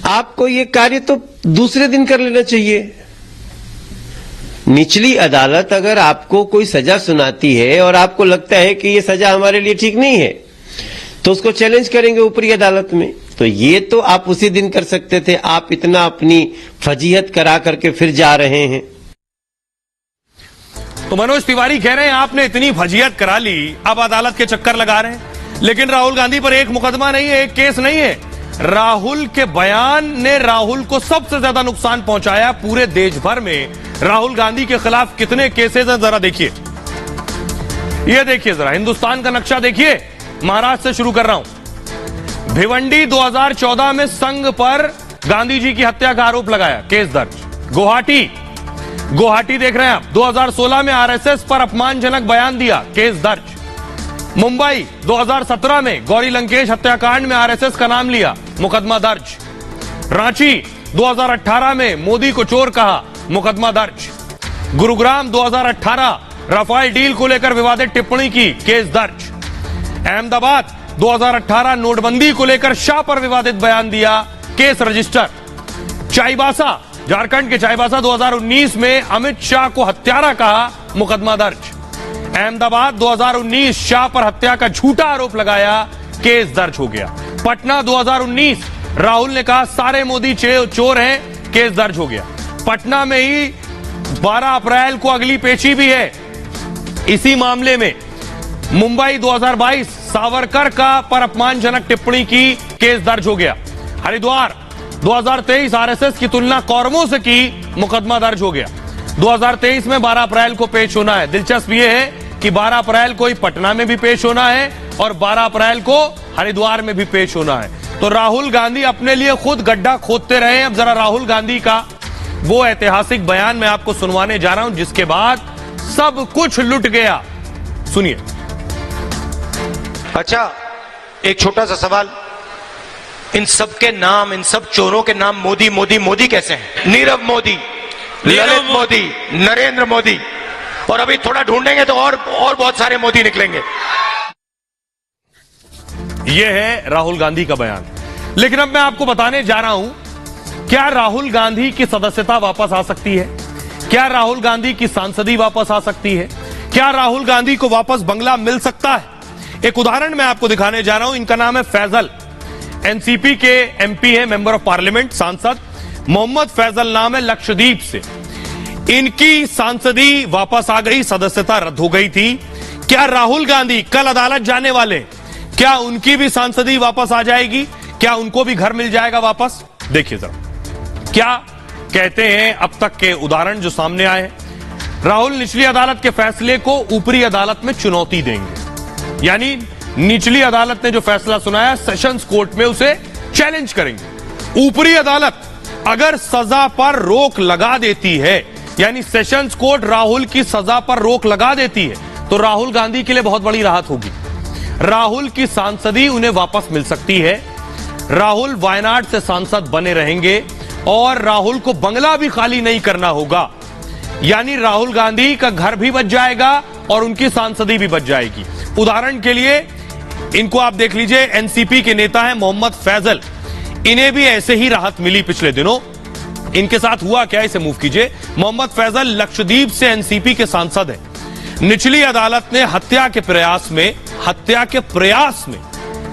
आपको ये कार्य तो दूसरे दिन कर लेना चाहिए। निचली अदालत अगर आपको कोई सजा सुनाती है और आपको लगता है कि ये सजा हमारे लिए ठीक नहीं है, तो उसको चैलेंज करेंगे ऊपरी अदालत में। तो ये तो आप उसी दिन कर सकते थे। आप इतना अपनी फजीहत करा करके फिर जा रहे हैं।
तो मनोज तिवारी कह रहे हैं आपने इतनी फजीहत करा ली, अब अदालत के चक्कर लगा रहे हैं। लेकिन राहुल गांधी पर एक मुकदमा नहीं है, एक केस नहीं है। राहुल के बयान ने राहुल को सबसे ज्यादा नुकसान पहुंचाया पूरे देश भर में। राहुल गांधी के खिलाफ कितने केसेस हैं जरा देखिए। ये देखिए जरा हिंदुस्तान का नक्शा देखिए। महाराष्ट्र से शुरू कर रहा हूं। भिवंडी 2014 में संघ पर गांधी जी की हत्या का आरोप लगाया, केस दर्ज। गुवाहाटी देख रहे हैं आप, 2016 में आरएसएस पर अपमानजनक बयान दिया, केस दर्ज। मुंबई 2017 में गौरी लंकेश हत्याकांड में आरएसएस का नाम लिया, मुकदमा दर्ज। रांची 2018 में मोदी को चोर कहा, मुकदमा दर्ज। गुरुग्राम 2018 राफेल डील को लेकर विवादित टिप्पणी की, केस दर्ज। अहमदाबाद 2018 नोटबंदी को लेकर शाह पर विवादित बयान दिया, केस रजिस्टर। चाईबासा, झारखंड के चाईबासा 2019 में अमित शाह को हत्यारा कहा, मुकदमा दर्ज। अहमदाबाद 2019 शाह पर हत्या का झूठा आरोप लगाया, केस दर्ज हो गया। पटना 2019 राहुल ने कहा सारे मोदी चोर हैं, केस दर्ज हो गया। पटना में ही 12 अप्रैल को अगली पेशी भी है इसी मामले में। मुंबई 2022 सावरकर का पर अपमानजनक टिप्पणी की, केस दर्ज हो गया। हरिद्वार 2023 आरएसएस की तुलना कौरवों से की, मुकदमा दर्ज हो गया। 2023 में 12 अप्रैल को पेश होना है। दिलचस्प यह है कि 12 अप्रैल को ही पटना में भी पेश होना है और 12 अप्रैल को हरिद्वार में भी पेश होना है। तो राहुल गांधी अपने लिए खुद गड्ढा खोदते रहे। अब जरा राहुल गांधी का वो ऐतिहासिक बयान मैं आपको सुनवाने जा रहा हूं जिसके बाद सब कुछ लुट गया। सुनिए।
अच्छा, एक छोटा सा सवाल, इन सब के नाम, इन सब चोरों के नाम मोदी मोदी मोदी कैसे हैं? नीरव मोदी, ललित मोदी, नरेंद्र मोदी, और अभी थोड़ा ढूंढेंगे तो और बहुत सारे मोदी निकलेंगे।
यह है राहुल गांधी का बयान। लेकिन अब मैं आपको बताने जा रहा हूं, क्या राहुल गांधी की सदस्यता वापस आ सकती है? क्या राहुल गांधी की सांसदी वापस आ सकती है? क्या राहुल गांधी को वापस बंगला मिल सकता है? एक उदाहरण मैं आपको दिखाने जा रहा हूं। इनका नाम है फैजल, एनसीपी के एमपी है, मेंबर ऑफ पार्लियामेंट, सांसद। मोहम्मद फैजल नाम है, लक्षद्वीप से। इनकी सांसदी वापस आ गई, सदस्यता रद्द हो गई थी। क्या राहुल गांधी कल अदालत जाने वाले, क्या उनकी भी सांसदी वापस आ जाएगी? क्या उनको भी घर मिल जाएगा वापस? देखिए जरा क्या कहते हैं अब तक के उदाहरण जो सामने आए हैं। राहुल निचली अदालत के फैसले को ऊपरी अदालत में चुनौती देंगे, यानी निचली अदालत ने जो फैसला सुनाया सेशंस कोर्ट में उसे चैलेंज करेंगे। ऊपरी अदालत अगर सजा पर रोक लगा देती है, यानी सेशंस कोर्ट राहुल की सजा पर रोक लगा देती है, तो राहुल गांधी के लिए बहुत बड़ी राहत होगी। राहुल की सांसदी उन्हें वापस मिल सकती है। राहुल वायनाड से सांसद बने रहेंगे और राहुल को बंगला भी खाली नहीं करना होगा, यानी राहुल गांधी का घर भी बच जाएगा और उनकी सांसदी भी बच जाएगी। उदाहरण के लिए इनको आप देख लीजिए, एनसीपी के नेता हैं मोहम्मद फैजल, इन्हें भी ऐसे ही राहत मिली पिछले दिनों। इनके साथ हुआ क्या, इसे मूव कीजिए। मोहम्मद फैजल लक्षद्वीप से एनसीपी के सांसद हैं। निचली अदालत ने हत्या के प्रयास में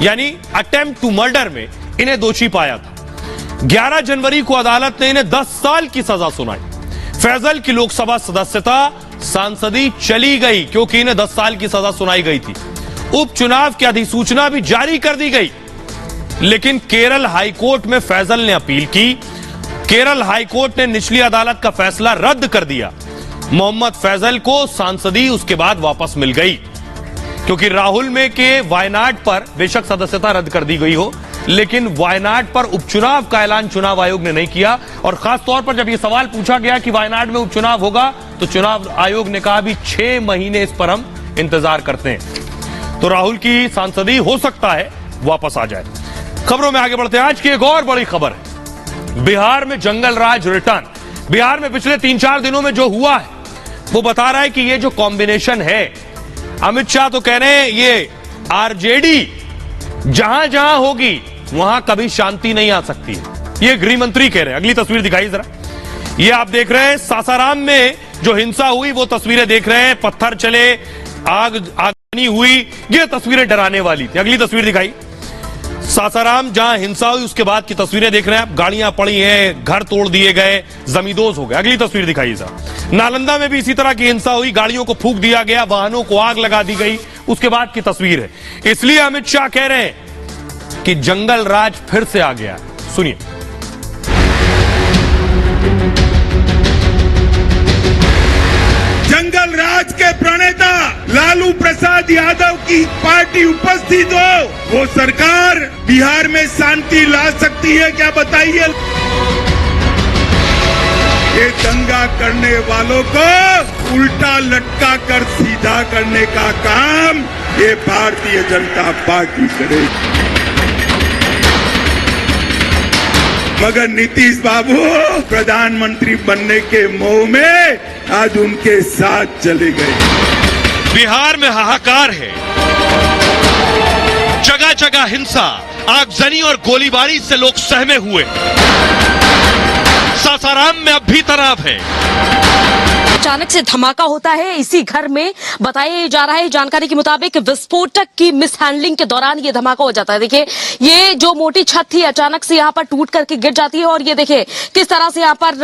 यानी अटेम्प्ट टू मर्डर में इन्हें दोषी पाया था। 11 जनवरी को अदालत ने इन्हें 10 साल की सजा सुनाई। फैजल की लोकसभा सदस्यता, सांसदी चली गई क्योंकि इन्हें 10 साल की सजा सुनाई गई थी। उपचुनाव की अधिसूचना भी जारी कर दी गई, लेकिन केरल हाईकोर्ट में फैजल ने अपील की। केरल हाईकोर्ट ने निचली अदालत का फैसला रद्द कर दिया। मोहम्मद फैजल को सांसदी उसके बाद वापस मिल गई, क्योंकि राहुल में के वायनाड पर बेशक सदस्यता रद्द कर दी गई हो, लेकिन वायनाड पर उपचुनाव का ऐलान चुनाव आयोग ने नहीं किया। और खास तौर पर जब यह सवाल पूछा गया कि वायनाड में उपचुनाव होगा, तो चुनाव आयोग ने कहा अभी 6 महीने इस पर हम इंतजार करते हैं। तो राहुल की सांसदी हो सकता है वापस आ जाए। खबरों में आगे बढ़ते हैं। आज की एक और बड़ी खबर है, बिहार में जंगल राज रिटर्न। बिहार में पिछले 3-4 दिनों में जो हुआ है वो बता रहा है कि ये जो कॉम्बिनेशन है, अमित शाह तो कह रहे हैं ये आरजेडी जहां जहां होगी वहां कभी शांति नहीं आ सकती है, ये गृह मंत्री कह रहे हैं। अगली तस्वीर दिखाई जरा, ये आप देख रहे हैं सासाराम में जो हिंसा हुई वो तस्वीरें देख रहे हैं, पत्थर चले, आगनी हुई, ये तस्वीरें डराने वाली थी। अगली तस्वीर दिखाई, सासाराम जहां हिंसा हुई उसके बाद की तस्वीरें देख रहे हैं आप, गाड़ियां पड़ी हैं, घर तोड़ दिए गए, जमींदोज हो गए। अगली तस्वीर दिखाइए सर, नालंदा में भी इसी तरह की हिंसा हुई, गाड़ियों को फूंक दिया गया, वाहनों को आग लगा दी गई, उसके बाद की तस्वीर है। इसलिए अमित शाह कह रहे हैं कि जंगल राज फिर से आ गया। सुनिए।
जंगल राज के प्रणेता लालू प्रसाद यादव की पार्टी उपस्थित हो, वो सरकार बिहार में शांति ला सकती है क्या, बताइए। ये दंगा करने वालों को उल्टा लटका कर सीधा करने का काम ये भारतीय जनता पार्टी करेगी। मगर नीतीश बाबू प्रधानमंत्री बनने के मोह में आज उनके साथ चले गए।
बिहार में हाहाकार है, जगह जगह हिंसा, आगजनी और गोलीबारी से लोग सहमे हुए। सासाराम में अब भी तनाव है।
अचानक से धमाका होता है इसी घर में। बताया जा रहा है जानकारी के मुताबिक विस्फोटक की मिसहैंडलिंग के दौरान ये धमाका हो जाता है। देखिए ये जो मोटी छत थी अचानक से यहाँ पर टूट करके गिर जाती है और ये देखिए किस तरह से यहाँ पर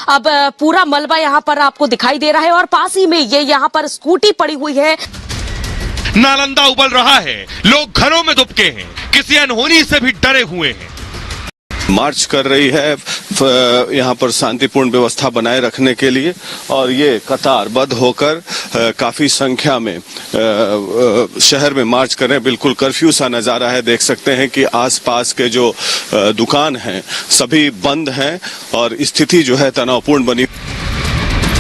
अब पूरा मलबा यहाँ पर आपको दिखाई दे रहा है और पास ही में ये यहाँ पर स्कूटी पड़ी हुई है।
नालंदा उबल रहा है, लोग घरों में दुबके हैं, किसी अनहोनी से भी डरे हुए हैं।
मार्च कर रही है यहाँ पर शांतिपूर्ण व्यवस्था बनाए रखने के लिए और ये कतारबद्ध होकर काफी संख्या में शहर में मार्च कर रहे हैं। बिल्कुल कर्फ्यू सा नजारा है। देख सकते हैं कि आसपास के जो दुकान हैं सभी बंद हैं और स्थिति जो है तनावपूर्ण बनी।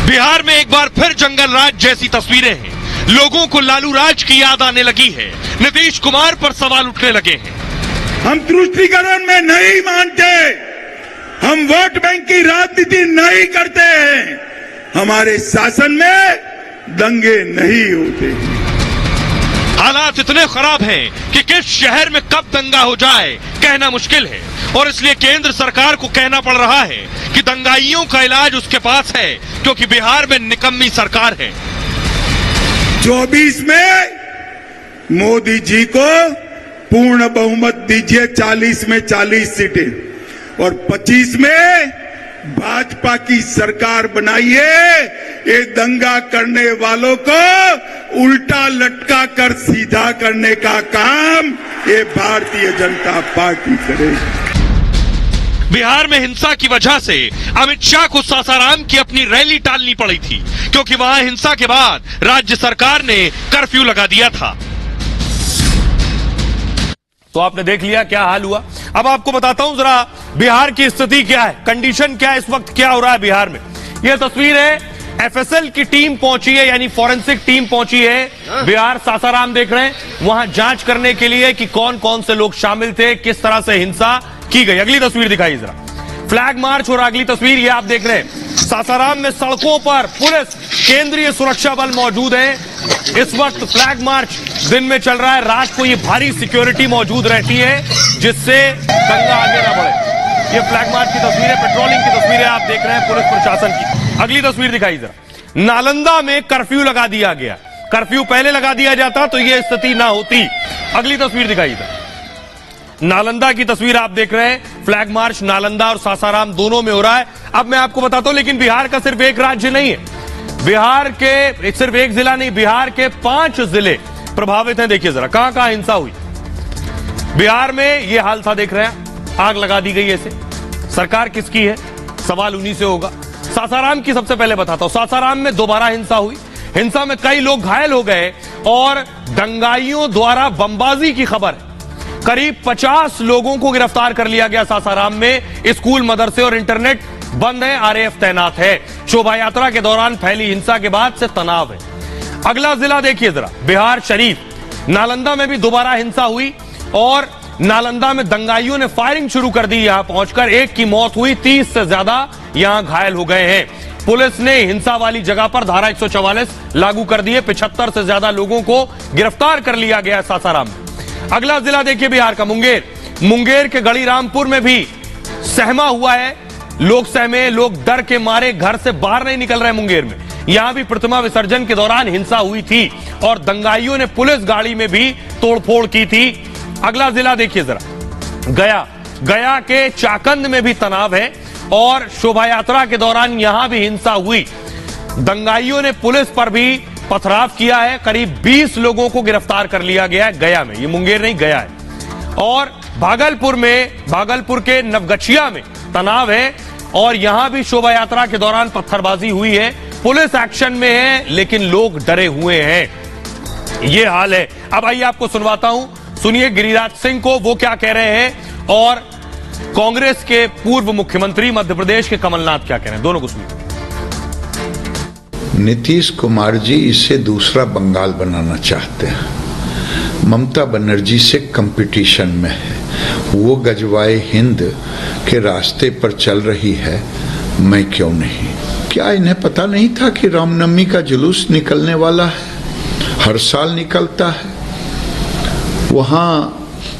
बिहार में एक बार फिर जंगल राज जैसी तस्वीरें हैं। लोगों को लालू राज की याद आने लगी है। नीतीश कुमार पर सवाल उठने लगे हैं।
हम तुष्टीकरण में नहीं मानते, हम वोट बैंक की राजनीति नहीं करते हैं, हमारे शासन में दंगे नहीं होते।
हालात इतने खराब हैं कि किस शहर में कब दंगा हो जाए कहना मुश्किल है और इसलिए केंद्र सरकार को कहना पड़ रहा है कि दंगाइयों का इलाज उसके पास है, क्योंकि बिहार में निकम्मी सरकार है।
24 में मोदी जी को पूर्ण बहुमत दीजिए, 40 में 40 सीटें और 25 में भाजपा की सरकार बनाइए। ये दंगा करने वालों को उल्टा लटका कर सीधा करने का काम ये भारतीय जनता पार्टी करेगी।
बिहार में हिंसा की वजह से अमित शाह को सासाराम की अपनी रैली टालनी पड़ी थी, क्योंकि वहां हिंसा के बाद राज्य सरकार ने कर्फ्यू लगा दिया था।
तो आपने देख लिया क्या हाल हुआ। अब आपको बताता हूं जरा बिहार की स्थिति क्या है, कंडीशन क्या है, इस वक्त क्या हो रहा है बिहार में। यह तस्वीर है, एफएसएल की टीम पहुंची है, यानी फॉरेंसिक टीम पहुंची है बिहार। सासाराम देख रहे हैं, वहां जांच करने के लिए कि कौन कौन से लोग शामिल थे, किस तरह से हिंसा की गई। अगली तस्वीर दिखाई जरा, फ्लैग मार्च और अगली तस्वीर ये आप देख रहे हैं। सासाराम में सड़कों पर पुलिस, केंद्रीय सुरक्षा बल मौजूद है। इस वक्त फ्लैग मार्च दिन में चल रहा है, रात को ये भारी सिक्योरिटी मौजूद रहती है जिससे दंगा आगे ना बढ़े। ये फ्लैग मार्च की तस्वीर है, पेट्रोलिंग की तस्वीर है, आप देख रहे हैं पुलिस प्रशासन की। अगली तस्वीर दिखाई जरा, नालंदा में कर्फ्यू लगा दिया गया। कर्फ्यू पहले लगा दिया जाता तो ये स्थिति ना होती। अगली तस्वीर दिखाई जरा, नालंदा की तस्वीर आप देख रहे हैं। फ्लैग मार्च नालंदा और सासाराम दोनों में हो रहा है। अब मैं आपको बताता हूं, लेकिन बिहार का सिर्फ एक राज्य नहीं है, बिहार के सिर्फ एक जिला नहीं, बिहार के 5 जिले प्रभावित हैं। देखिए जरा कहां कहां हिंसा हुई। बिहार में ये हाल था, देख रहे हैं, आग लगा दी गई। ऐसे सरकार किसकी है, सवाल उन्हीं से होगा। सासाराम की सबसे पहले बताता हूं, सासाराम में दोबारा हिंसा हुई। हिंसा में कई लोग घायल हो गए और दंगाइयों द्वारा बमबाजी की खबर है। करीब 50 लोगों को गिरफ्तार कर लिया गया सासाराम में। स्कूल, मदरसे और इंटरनेट बंद है, आरएएफ तैनात है। शोभा यात्रा के दौरान फैली हिंसा के बाद से तनाव है। अगला जिला देखिए जरा, बिहार शरीफ। नालंदा में भी दोबारा हिंसा हुई और नालंदा में दंगाइयों ने फायरिंग शुरू कर दी। यहां पहुंचकर एक की मौत हुई, 30 से ज्यादा यहां घायल हो गए हैं। पुलिस ने हिंसा वाली जगह पर धारा 144 लागू कर दी है। 75 से ज्यादा लोगों को गिरफ्तार कर लिया गया सासाराम में। अगला जिला देखिए बिहार का, मुंगेर। मुंगेर के गढ़ीरामपुर में भी सहमा हुआ है, लोग सहमे, लोग डर के मारे घर से बाहर नहीं निकल रहे। मुंगेर में यहां भी प्रतिमा विसर्जन के दौरान हिंसा हुई थी और दंगाइयों ने पुलिस गाड़ी में भी तोड़फोड़ की थी। अगला जिला देखिए जरा, गया। गया के चाकंद में भी तनाव है और शोभा यात्रा के दौरान यहां भी हिंसा हुई। दंगाइयों ने पुलिस पर भी पथराव किया है। करीब 20 लोगों को गिरफ्तार कर लिया गया है गया में, ये मुंगेर नहीं गया है। और भागलपुर में, भागलपुर के नवगछिया में तनाव है और यहां भी शोभा यात्रा के दौरान पत्थरबाजी हुई है। पुलिस एक्शन में है लेकिन लोग डरे हुए हैं। ये हाल है। अब आइए आपको सुनवाता हूं, सुनिए गिरिराज सिंह को, वो क्या कह रहे हैं और कांग्रेस के पूर्व मुख्यमंत्री मध्य प्रदेश के कमलनाथ क्या कह रहे हैं, दोनों को सुनिए।
नीतीश कुमार जी इससे दूसरा बंगाल बनाना चाहते हैं। ममता बनर्जी से कंपटीशन में है। वो गजवाए हिंद के रास्ते पर चल रही है, मैं क्यों नहीं? क्या इन्हें पता नहीं था कि रामनवमी का जुलूस निकलने वाला है? हर साल निकलता है, वहां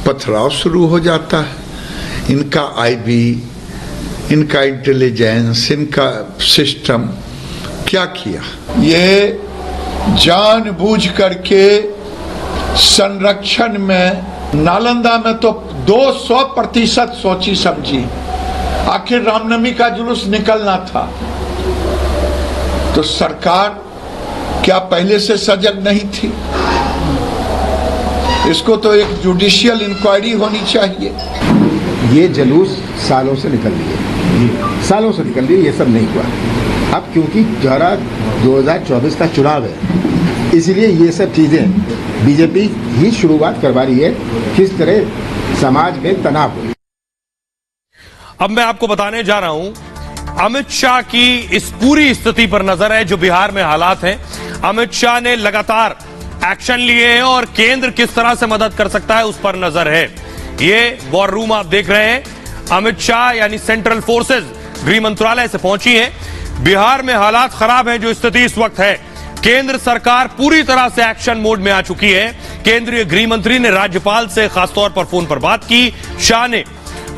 पथराव शुरू हो जाता है। इनका आईबी, इनका इंटेलिजेंस, इनका सिस्टम क्या किया? ये जानबूझ करके संरक्षण में, नालंदा में तो 200% सोची समझी। आखिर रामनवमी का जुलूस निकलना था, तो सरकार क्या पहले से सजग नहीं थी? इसको तो एक जुडिशियल इंक्वायरी होनी चाहिए।
ये जुलूस सालों से निकल लिए, सालों से निकल लिए, ये सब नहीं हुआ। अब क्योंकि 2024 का चुनाव है, इसलिए ये सब चीजें बीजेपी ही शुरुआत करवा रही है, किस तरह समाज में तनाव हो।
अब मैं आपको बताने जा रहा हूं, अमित शाह की इस पूरी स्थिति पर नजर है जो बिहार में हालात हैं। अमित शाह ने लगातार एक्शन लिए हैं और केंद्र किस तरह से मदद कर सकता है उस पर नजर है। ये वॉर रूम आप देख रहे हैं, अमित शाह यानी सेंट्रल फोर्सेज गृह मंत्रालय से पहुंची हैं। बिहार में हालात खराब हैं जो स्थिति इस वक्त है। केंद्र सरकार पूरी तरह से एक्शन मोड में आ चुकी है। केंद्रीय गृह मंत्री ने राज्यपाल से खासतौर पर फोन पर बात की। शाह ने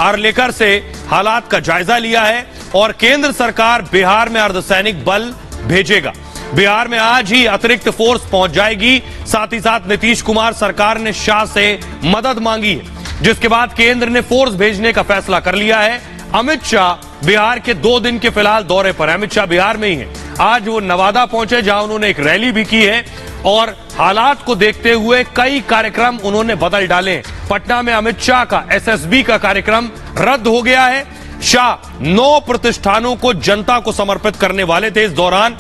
आर्लेकर से हालात का जायजा लिया है और केंद्र सरकार बिहार में अर्धसैनिक बल भेजेगा। बिहार में आज ही अतिरिक्त फोर्स पहुंच जाएगी। साथ ही साथ नीतीश कुमार सरकार ने शाह से मदद मांगी है, जिसके बाद केंद्र ने फोर्स भेजने का फैसला कर लिया है। अमित शाह बिहार के 2 दिन के फिलहाल दौरे पर, अमित शाह बिहार में ही हैं। आज वो नवादा पहुंचे जहां उन्होंने एक रैली भी की है और हालात को देखते हुए कई कार्यक्रम उन्होंने बदल डाले। पटना में अमित शाह का एसएसबी का कार्यक्रम रद्द हो गया है। शाह 9 प्रतिष्ठानों को जनता को समर्पित करने वाले थे। इस दौरान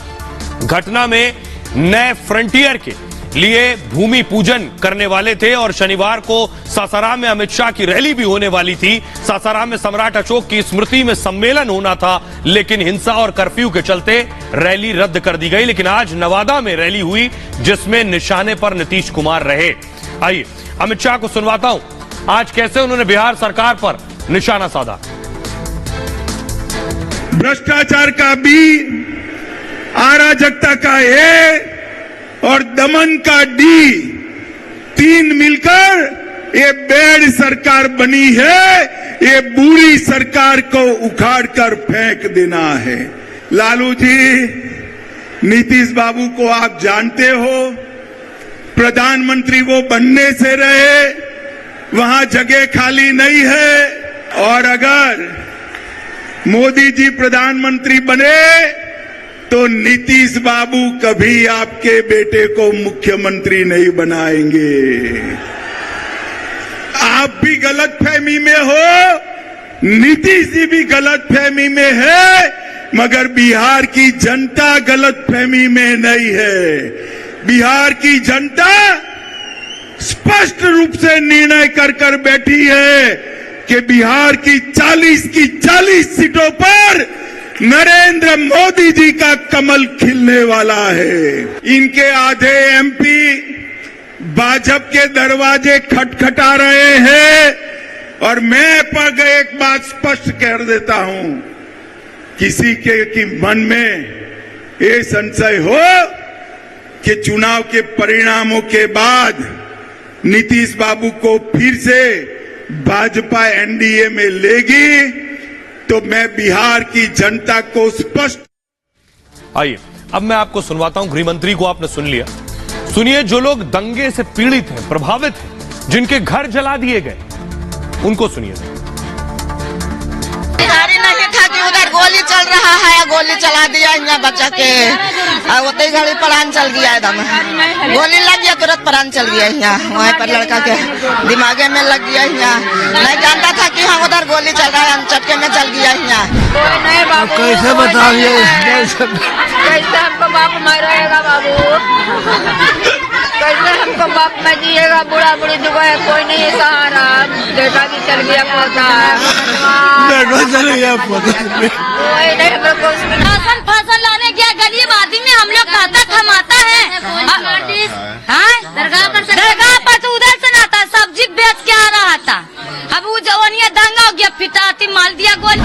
घटना में नए फ्रंटियर के लिए भूमि पूजन करने वाले थे और शनिवार को सासाराम में अमित शाह की रैली भी होने वाली थी। सासाराम में सम्राट अशोक की स्मृति में सम्मेलन होना था, लेकिन हिंसा और कर्फ्यू के चलते रैली रद्द कर दी गई। लेकिन आज नवादा में रैली हुई जिसमें निशाने पर नीतीश कुमार रहे। आइए अमित शाह को सुनवाता हूं आज कैसे उन्होंने बिहार सरकार पर निशाना साधा।
भ्रष्टाचार का बी, अराजकता का ए और दमन का डी, 3 मिलकर ये बेड सरकार बनी है। ये बुरी सरकार को उखाड़ कर फेंक देना है। लालू जी, नीतीश बाबू को आप जानते हो, प्रधानमंत्री वो बनने से रहे, वहां जगह खाली नहीं है। और अगर मोदी जी प्रधानमंत्री बने तो नीतीश बाबू कभी आपके बेटे को मुख्यमंत्री नहीं बनाएंगे। आप भी गलतफहमी में हो, नीतीश जी भी गलतफहमी में है, मगर बिहार की जनता गलतफहमी में नहीं है। बिहार की जनता स्पष्ट रूप से निर्णय कर बैठी है कि बिहार की 40 सीटों पर नरेंद्र मोदी जी का कमल खिलने वाला है। इनके आधे एमपी भाजपा के दरवाजे खटखटा रहे हैं और मैं पर एक बात स्पष्ट कर देता हूं, किसी के मन में ये संशय हो कि चुनाव के परिणामों के बाद नीतीश बाबू को फिर से भाजपा एनडीए में लेगी, तो मैं बिहार की जनता को स्पष्ट।
आइए अब मैं आपको सुनवाता हूं, गृह मंत्री को आपने सुन लिया। सुनिए, जो लोग दंगे से पीड़ित हैं, प्रभावित हैं, जिनके घर जला दिए गए, उनको सुनिए।
नहीं था कि उधर गोली चल रहा है, गोली चला दिया यहाँ बच्चा के, उतनी घड़ी प्राण चल गया। एकदम गोली लग गया, तुरंत प्राण चल गया। यहाँ वहीं पर लड़का के दिमागे में लग गया। यहाँ नहीं जानता था कि हाँ उधर गोली चल रहा है, चटके में चल गया। यहाँ
कैसे बताइए,
कैसे हमको बाप मरेगा बाबू, कैसे हमको बाप में जिएगा। बुढ़ा बुढ़ी दुआ है, कोई नहीं सहारा। बेटा भी चल गया, पोता
चल गया,
राशन फसल लाने गया गरीब आदमी, हम लोग खाता कमाता है। दरगाह पर तो उधर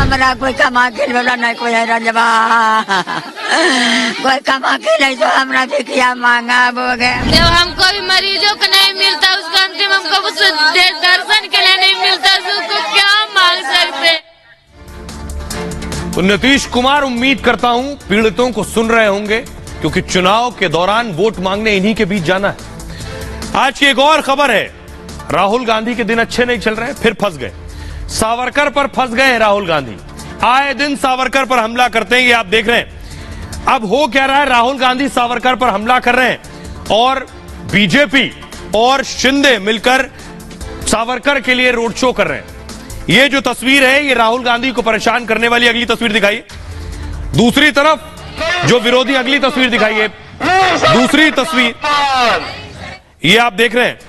हमारा कोई कमा के वाला नहीं कोई है रंजबा कोई कमा के नहीं तो हमरा भी किया मांगा हो गया।
जब हमको भी मरीजों को नहीं मिलता उसका अंतिम हमको उस दर्शन के लिए नहीं मिलता उसको क्या मांग सकते।
तो नीतीश कुमार उम्मीद करता हूं पीड़ितों को सुन रहे होंगे, क्योंकि चुनाव के दौरान वोट मांगने इन्हीं के बीच जाना है। आज की एक और खबर है, राहुल गांधी के दिन अच्छे नहीं चल रहे, फिर फंस गए। सावरकर पर फंस गए हैं राहुल गांधी। आए दिन सावरकर पर हमला करते हैं, ये आप देख रहे हैं। अब हो क्या रहा है, राहुल गांधी सावरकर पर हमला कर रहे हैं और बीजेपी और शिंदे मिलकर सावरकर के लिए रोड शो कर रहे हैं। ये जो तस्वीर है ये राहुल गांधी को परेशान करने वाली अगली तस्वीर दिखाइए। दूसरी तरफ जो विरोधी अगली तस्वीर दिखाइए, दूसरी तस्वीर ये आप देख रहे हैं,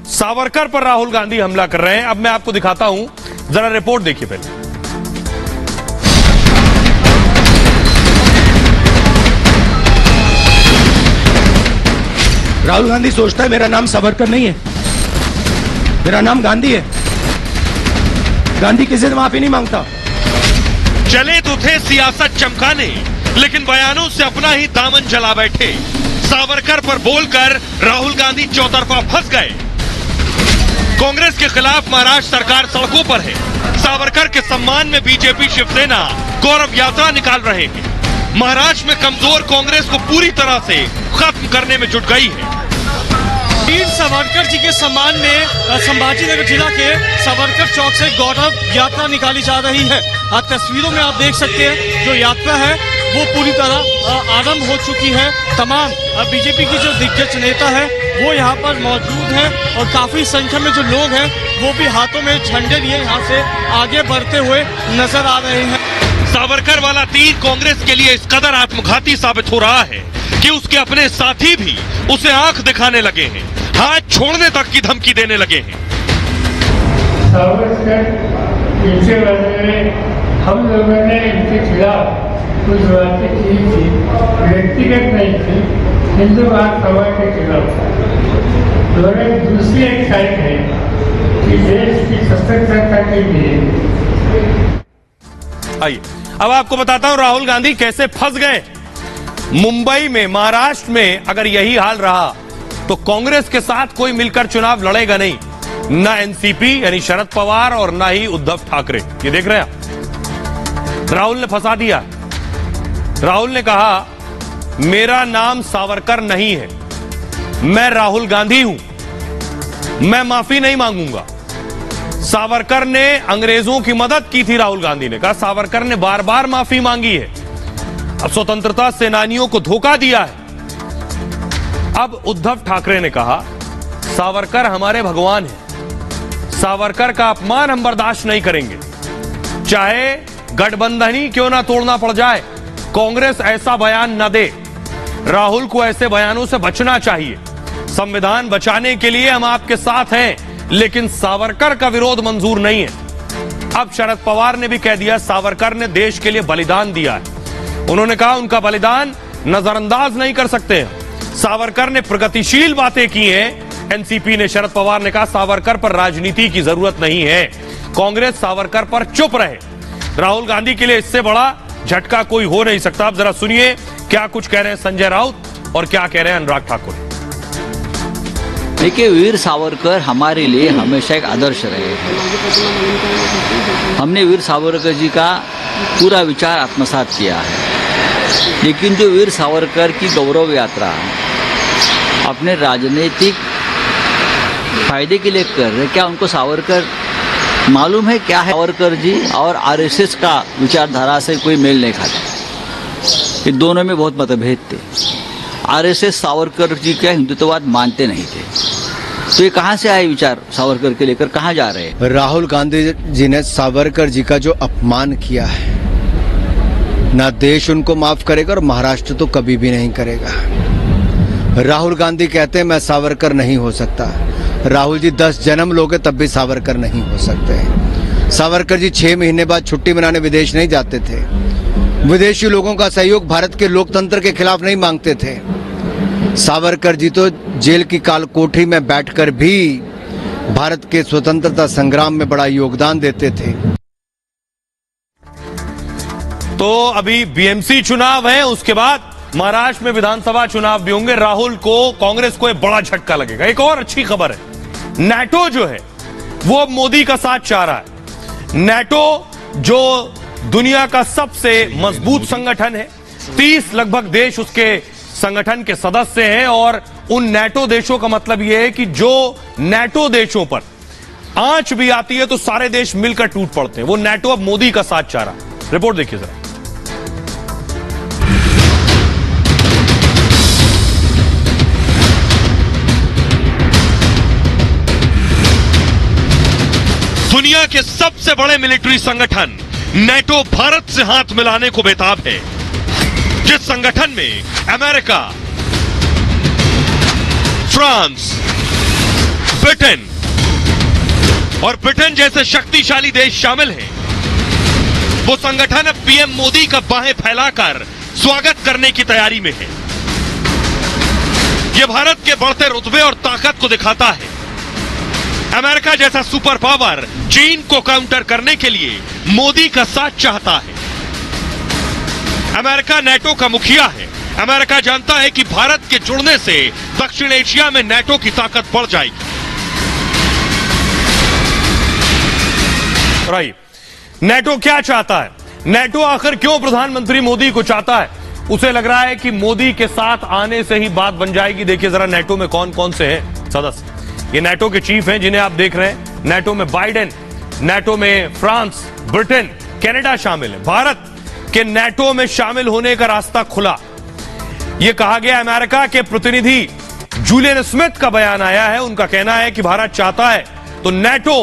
सावरकर पर राहुल गांधी हमला कर रहे हैं। अब मैं आपको दिखाता हूं, जरा रिपोर्ट देखिए पहले।
राहुल गांधी सोचता है मेरा नाम सावरकर नहीं है, मेरा नाम गांधी है। गांधी किसी से माफी नहीं मांगता।
चले तो थे सियासत चमकाने, लेकिन बयानों से अपना ही दामन जला बैठे। सावरकर पर बोलकर राहुल गांधी चौतरफा फंस गए। कांग्रेस के खिलाफ महाराष्ट्र सरकार सड़कों पर है। सावरकर के सम्मान में बीजेपी शिवसेना गौरव यात्रा निकाल रहे हैं। महाराष्ट्र में कमजोर कांग्रेस को पूरी तरह से खत्म करने में जुट गई है।
वीर सावरकर जी के सम्मान में संभाजीनगर जिला के सावरकर चौक से गौरव यात्रा निकाली जा रही है। तस्वीरों में आप देख सकते हैं जो यात्रा है वो पूरी तरह आरंभ हो चुकी है। तमाम बीजेपी की जो दिग्गज नेता है वो यहाँ पर मौजूद है और काफी संख्या में जो लोग हैं वो भी हाथों में झंडे लिए यहाँ से आगे बढ़ते हुए नजर आ रहे हैं।
सावरकर वाला तीर कांग्रेस के लिए इस कदर आत्मघाती साबित हो रहा है कि उसके अपने साथी भी उसे आंख दिखाने लगे हैं, हाथ छोड़ने तक की धमकी देने लगे हैं।
सावरकर पीछे वाले हम लोगों ने इनके खिलाफ कुछ बातें की थी, व्यक्तिगत नहीं थी, हिंदुवाद समाज के खिलाफ। दूसरी एक साइड है कि देश की सशक्तता के लिए।
आइए अब आपको बताता हूं राहुल गांधी कैसे फंस गए। मुंबई में, महाराष्ट्र में अगर यही हाल रहा तो कांग्रेस के साथ कोई मिलकर चुनाव लड़ेगा नहीं, ना एनसीपी यानी शरद पवार और ना ही उद्धव ठाकरे। ये देख रहे हैं आप, राहुल ने फंसा दिया। राहुल ने कहा मेरा नाम सावरकर नहीं है, मैं राहुल गांधी हूं, मैं माफी नहीं मांगूंगा। सावरकर ने अंग्रेजों की मदद की थी, राहुल गांधी ने कहा। सावरकर ने बार बार माफी मांगी है, अब स्वतंत्रता सेनानियों को धोखा दिया है। अब उद्धव ठाकरे ने कहा सावरकर हमारे भगवान हैं, सावरकर का अपमान हम बर्दाश्त नहीं करेंगे, चाहे गठबंधन ही क्यों ना तोड़ना पड़ जाए, कांग्रेस ऐसा बयान न दे। राहुल को ऐसे बयानों से बचना चाहिए। संविधान बचाने के लिए हम आपके साथ हैं, लेकिन सावरकर का विरोध मंजूर नहीं है। अब शरद पवार ने भी कह दिया सावरकर ने देश के लिए बलिदान दिया है। उन्होंने कहा उनका बलिदान नजरअंदाज नहीं कर सकते हैं। सावरकर ने प्रगतिशील बातें की हैं। एनसीपी ने, शरद पवार ने कहा सावरकर पर राजनीति की जरूरत नहीं है, कांग्रेस सावरकर पर चुप रहे। राहुल गांधी के लिए इससे बड़ा झटका कोई हो नहीं सकता। अब जरा सुनिए क्या कुछ कह रहे हैं संजय राउत और क्या कह रहे हैं अनुराग ठाकुर।
देखिए, वीर सावरकर हमारे लिए हमेशा एक आदर्श रहे हैं। हमने वीर सावरकर जी का पूरा विचार आत्मसात किया है, लेकिन जो वीर सावरकर की गौरव यात्रा अपने राजनीतिक फायदे के लिए कर रहे, क्या उनको सावरकर मालूम है क्या है? सावरकर जी और आरएसएस का विचारधारा से कोई मेल नहीं खाता। ये दोनों में बहुत मतभेद थे। आरएसएस सावरकर जी का हिंदुत्ववाद मानते नहीं थे, तो ये कहाँ से आए विचार सावरकर के लेकर, कहाँ जा रहे हैं?
राहुल गांधी जी ने सावरकर जी का जो अपमान किया है, ना देश उनको माफ करेगा और महाराष्ट्र तो कभी भी नहीं करेगा। राहुल गांधी कहते हैं मैं सावरकर नहीं हो सकता। राहुल जी 10 जन्म लोगे तब भी सावरकर नहीं हो सकते। सावरकर जी 6 महीने बाद छुट्टी मनाने विदेश नहीं जाते थे। विदेशी लोगों का सहयोग भारत के लोकतंत्र के खिलाफ नहीं मांगते थे। सावरकर जी तो जेल की काल कोठरी में बैठकर भी भारत के स्वतंत्रता संग्राम में बड़ा योगदान देते थे।
तो अभी बीएमसी चुनाव है, उसके बाद महाराष्ट्र में विधानसभा चुनाव भी होंगे। राहुल को, कांग्रेस को एक बड़ा झटका लगेगा। एक और अच्छी खबर है, नेटो जो है वो अब मोदी का साथ चाह रहा है। नेटो जो दुनिया का सबसे मजबूत संगठन है, 30 लगभग देश उसके संगठन के सदस्य हैं, और उन नेटो देशों का मतलब यह है कि जो नेटो देशों पर आंच भी आती है तो सारे देश मिलकर टूट पड़ते हैं। वो नेटो अब मोदी का साथ चाह रहा है। रिपोर्ट देखिए जरा।
दुनिया के सबसे बड़े मिलिट्री संगठन नेटो भारत से हाथ मिलाने को बेताब है। जिस संगठन में अमेरिका, फ्रांस, ब्रिटेन और ब्रिटेन जैसे शक्तिशाली देश शामिल हैं, वो संगठन अब पीएम मोदी का बाहें फैलाकर स्वागत करने की तैयारी में है। यह भारत के बढ़ते रुतबे और ताकत को दिखाता है। अमेरिका जैसा सुपर पावर चीन को काउंटर करने के लिए मोदी का साथ चाहता है। अमेरिका नेटो का मुखिया है। अमेरिका जानता है कि भारत के जुड़ने से दक्षिण एशिया में नेटो की ताकत बढ़ जाएगी।
नेटो क्या चाहता है? नेटो आखिर क्यों प्रधानमंत्री मोदी को चाहता है? उसे लग रहा है कि मोदी के साथ आने से ही बात बन जाएगी। देखिए जरा नेटो में कौन कौन से हैं सदस्य। ये नेटो के चीफ हैं जिन्हें आप देख रहे हैं। नेटो में बाइडेन, नेटो में फ्रांस, ब्रिटेन, कनाडा शामिल है। भारत के नेटो में शामिल होने का रास्ता खुला, यह कहा गया। अमेरिका के प्रतिनिधि जूलियन स्मिथ का बयान आया है। उनका कहना है कि भारत चाहता है तो नेटो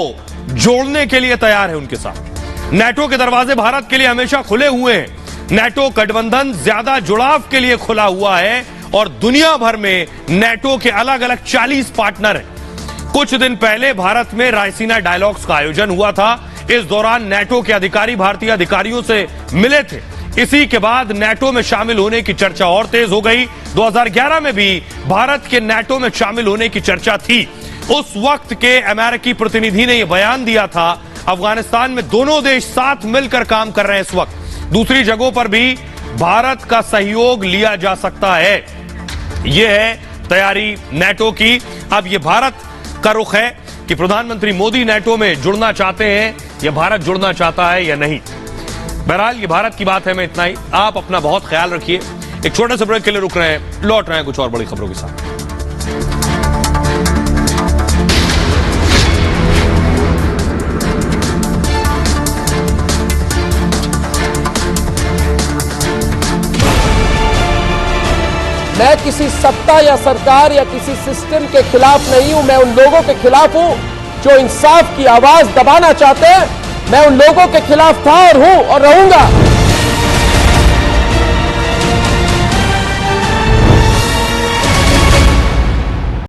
जोड़ने के लिए तैयार है उनके साथ। नेटो के दरवाजे भारत के लिए हमेशा खुले हुए हैं। नेटो गठबंधन ज्यादा जुड़ाव के लिए खुला हुआ है और दुनिया भर में नेटो के अलग अलग 40 पार्टनर हैं। कुछ दिन पहले भारत में रायसीना डायलॉग्स का आयोजन हुआ था। इस दौरान नेटो के अधिकारी भारतीय अधिकारियों से मिले थे। इसी के बाद नेटो में शामिल होने की चर्चा और तेज हो गई। 2011 में भी भारत के नेटो में शामिल होने की चर्चा थी। उस वक्त के अमेरिकी प्रतिनिधि ने यह बयान दिया था, अफगानिस्तान में दोनों देश साथ मिलकर काम कर रहे हैं इस वक्त। दूसरी जगहों पर भी भारत का सहयोग लिया जा सकता है। यह है तैयारी नेटो की। अब यह भारत का रुख है कि प्रधानमंत्री मोदी नेटो में जुड़ना चाहते हैं या भारत जुड़ना चाहता है या नहीं। बहरहाल ये भारत की बात है। मैं इतना ही। आप अपना बहुत ख्याल रखिए। एक छोटे से ब्रेक के लिए रुक रहे हैं, लौट रहे हैं कुछ और बड़ी खबरों के साथ।
मैं किसी सत्ता या सरकार या किसी सिस्टम के खिलाफ नहीं हूं। मैं उन लोगों के खिलाफ हूं जो इंसाफ की आवाज दबाना चाहते हैं। मैं उन लोगों के खिलाफ था और हूं और रहूंगा।